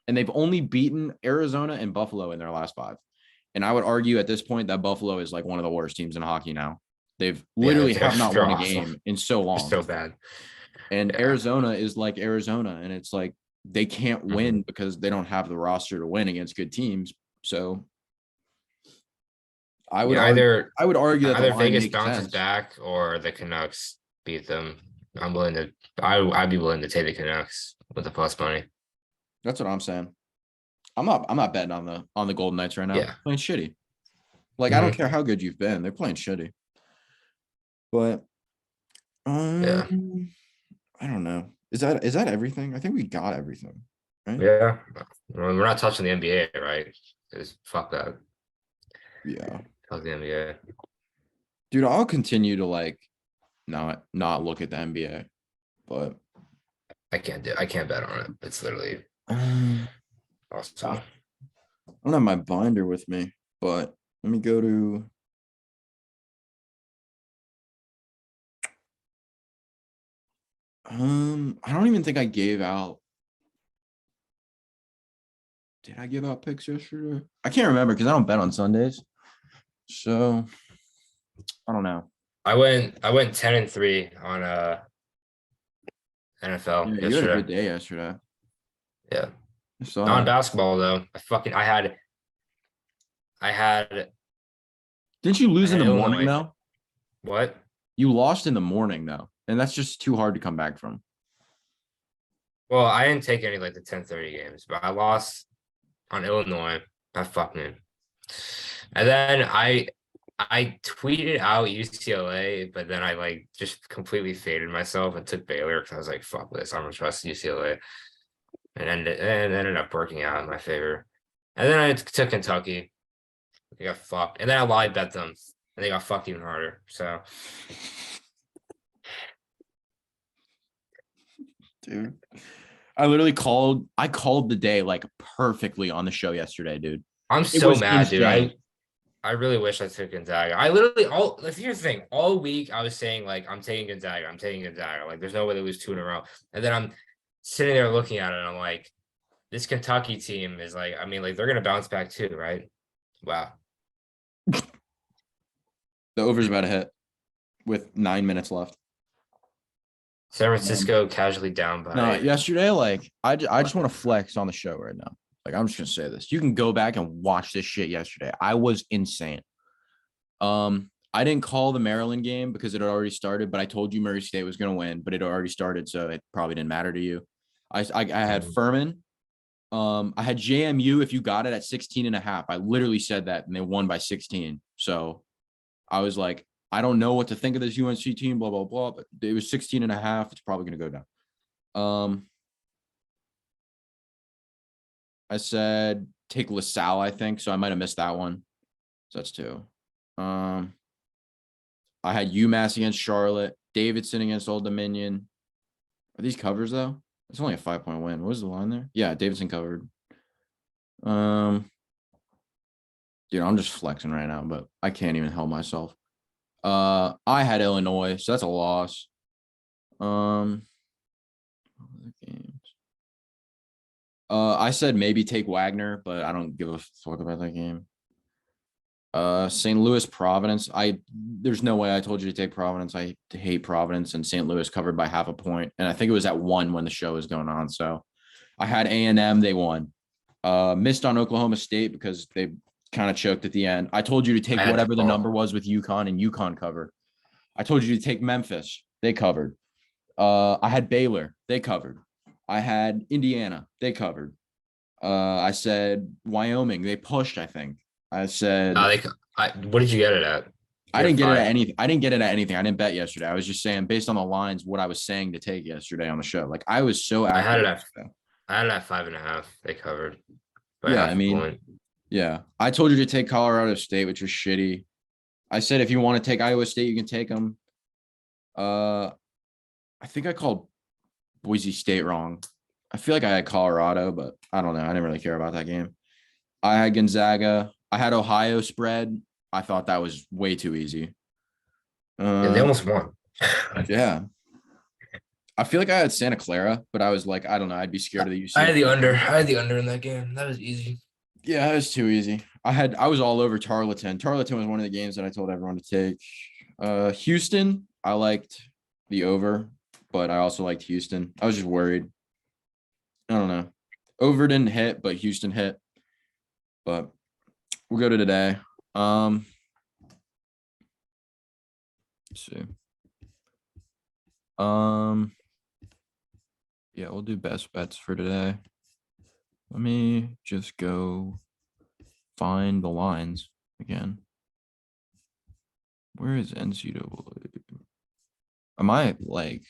And they've only beaten Arizona and Buffalo in their last 5. And I would argue at this point that Buffalo is like one of the worst teams in hockey now. They've literally they're- have not they're won a awful. game in so They're long. so bad. And Yeah. Arizona is like Arizona, and it's like they can't win Mm-hmm. because they don't have the roster to win against good teams. So I would Yeah, argue that the either line Vegas makes bounces sense. back or the Canucks beat them. I'm willing to. I'd be willing to take the Canucks with the plus money. That's what I'm saying. I'm not betting on the Golden Knights right now. Yeah. Playing shitty. Like I don't care how good you've been, they're playing shitty. But Yeah. I don't know. Is that everything? I think we got everything. Right? Yeah. Well, we're not touching the NBA, right? Just fuck that. Yeah. Fuck the NBA. Dude, I'll continue to like not look at the NBA, but I can't bet on it. It's literally I awesome. don't have my binder with me, but let me go to I don't even think I gave out. Did I give out picks yesterday? I can't remember because I don't bet on Sundays. So I don't know. I went 10-3 on NFL Yeah, you had a yesterday. good day yesterday. Yeah. I saw Not in that. basketball though. I had Didn't you lose in the Illinois. morning though? What? You lost in the morning though, and that's just too hard to come back from. Well, I didn't take any like the 10-30 games, but I lost on Illinois. That fucked me. And then I tweeted out UCLA, but then I like just completely faded myself and took Baylor because I was like, fuck this, I'm gonna trust UCLA. And ended up working out in my favor. And then I took Kentucky. They got fucked. And then I live bet them and they got fucked even harder. So Dude, I literally called the day like perfectly on the show yesterday, dude. I'm It so was mad, dude. insane. I really wish I took Gonzaga. I literally here's the thing. All week I was saying like I'm taking Gonzaga. I'm taking Gonzaga. Like there's no way they lose 2 in a row. And then I'm sitting there looking at it and I'm like, this Kentucky team is like, I mean, like they're gonna bounce back too, right? Wow. The over's about to hit with 9 minutes left. San Francisco casually down by No, yesterday, like I just want to flex on the show right now. Like I'm just gonna say this. You can go back and watch this shit yesterday. I was insane. I didn't call the Maryland game because it had already started, but I told you Murray State was gonna win, but it already started, so it probably didn't matter to you. I had Furman. I had JMU if you got it at 16.5. I literally said that and they won by 16. So I was like, I don't know what to think of this UNC team, blah, blah, blah. But it was 16.5. It's probably going to go down. I said take LaSalle, I think. So I might have missed that one. So that's 2. I had UMass against Charlotte, Davidson against Old Dominion. Are these covers though? It's only a 5-point win. What was the line there? Yeah, Davidson covered. Dude, I'm just flexing right now, but I can't even help myself. I had Illinois, so that's a loss. Games. I said maybe take Wagner, but I don't give a fuck about that game. St. Louis, Providence. There's no way I told you to take Providence. I hate Providence, and St. Louis covered by 0.5 point. And I think it was at 1 when the show was going on. So I had A&M, they won. Missed on Oklahoma State because they kind of choked at the end. I told you to take whatever the number was with UConn, and UConn covered. I told you to take Memphis. They covered. I had Baylor. They covered. I had Indiana. They covered. I said Wyoming. They pushed, I think. I said what did you get it at? I didn't get it at anything. I didn't get it at anything. I didn't bet yesterday. I was just saying based on the lines, what I was saying to take yesterday on the show. Like I was so I had it accurate. at 5.5. They covered. Yeah, I mean, yeah. I told you to take Colorado State, which was shitty. I said if you want to take Iowa State, you can take them. I think I called Boise State wrong. I feel like I had Colorado, but I don't know. I didn't really care about that game. I had Gonzaga. I had Ohio spread. I thought that was way too easy. Yeah, they almost won. Yeah. I feel like I had Santa Clara, but I was like, I don't know. I'd be scared of the UC. I had the under. I had the under in that game. That was easy. Yeah, it was too easy. I was all over Tarleton. Tarleton was one of the games that I told everyone to take. Houston, I liked the over, but I also liked Houston. I was just worried. I don't know. Over didn't hit, but Houston hit. But we'll go to today. Let's see. Yeah, we'll do best bets for today. Let me just go find the lines again. Where is NCAA? Am I like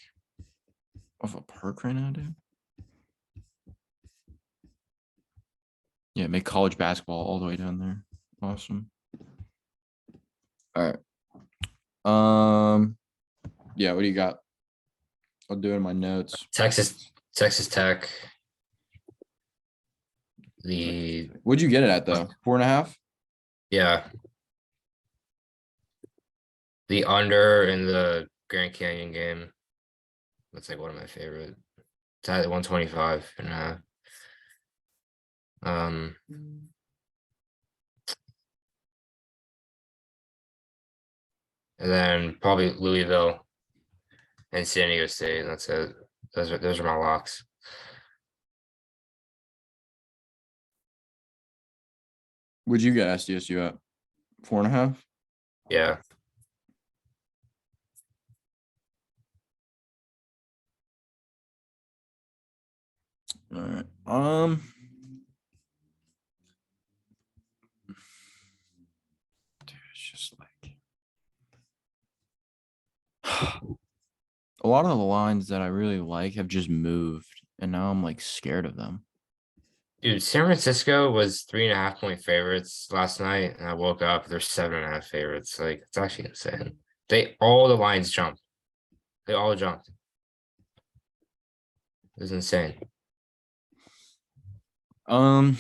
off a perk right now, dude? Yeah, make college basketball all the way down there. Awesome. All right. Yeah, what do you got? I'll do it in my notes. Texas Tech. The What'd you get it at though? 4.5? yeah. The under in the Grand Canyon game. That's like one of my favorite. It's at 125 and a half. And then probably Louisville and San Diego State. That's it. Those are my locks. Would you get SDSU at 4.5? Yeah. All right. Dude, it's just like a lot of the lines that I really like have just moved, and now I'm like scared of them. Dude, San Francisco was 3.5 point favorites last night, and I woke up, they're 7.5 favorites. Like, it's actually insane. All the lines jumped. They all jumped. It was insane. I'm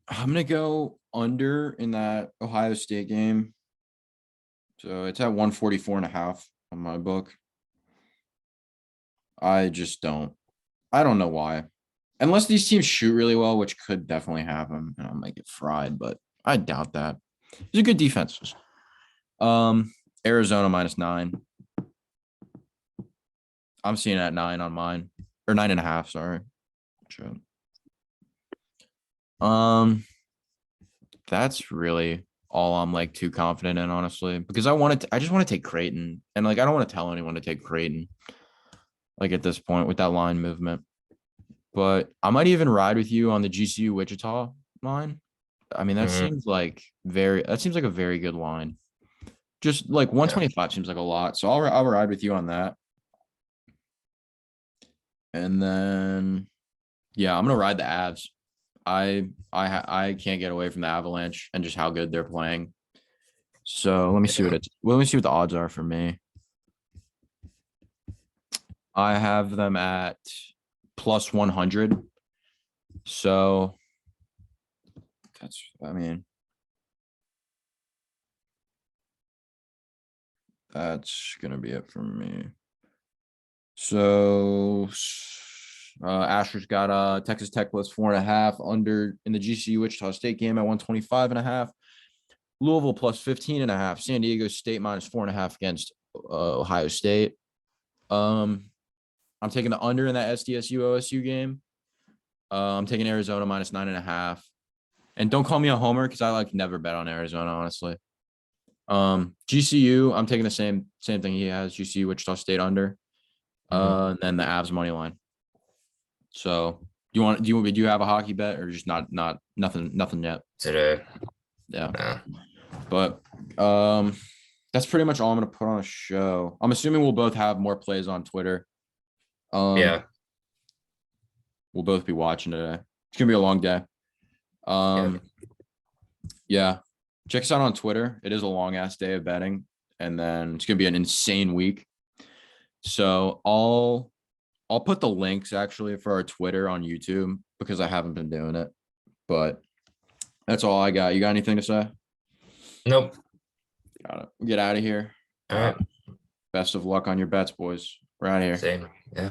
gonna go under in that Ohio State game. So it's at 144.5 on my book. I just don't. I don't know why. Unless these teams shoot really well, which could definitely happen, and I might get fried, but I doubt that. These are good defenses. Arizona -9. I'm seeing it at 9 on mine. Or 9.5, sorry. Sure. That's really all I'm like too confident in, honestly, because I just want to take Creighton, and like I don't want to tell anyone to take Creighton, like at this point with that line movement. But I might even ride with you on the GCU Wichita line. I mean, that seems like a very good line. Just like 125 seems like a lot, so I'll ride with you on that. And then, yeah, I'm gonna ride the Avs. I can't get away from the Avalanche and just how good they're playing. So let me see what the odds are for me. I have them at plus 100. So I mean, that's gonna be it for me. So Asher's got Texas Tech plus 4.5 under in the GCU Wichita State game at 125.5. Louisville plus 15.5. San Diego State minus 4.5 against Ohio State. I'm taking the under in that SDSU OSU game. I'm taking Arizona minus 9.5. And don't call me a homer because I like never bet on Arizona, honestly. GCU, I'm taking the same thing he has. GCU Wichita State under. And then the Avs money line. So do you have a hockey bet or just nothing yet? Today. Yeah. But that's pretty much all I'm gonna put on a show. I'm assuming we'll both have more plays on Twitter. Yeah. We'll both be watching today. It's gonna be a long day. Yeah. Check us out on Twitter. It is a long ass day of betting, and then it's gonna be an insane week. So I'll put the links actually for our Twitter on YouTube because I haven't been doing it. But That's all I got. You got anything to say? Nope. Got it. Get out of here. All right. Best of luck on your bets, boys. We're out of here. Same. Yeah.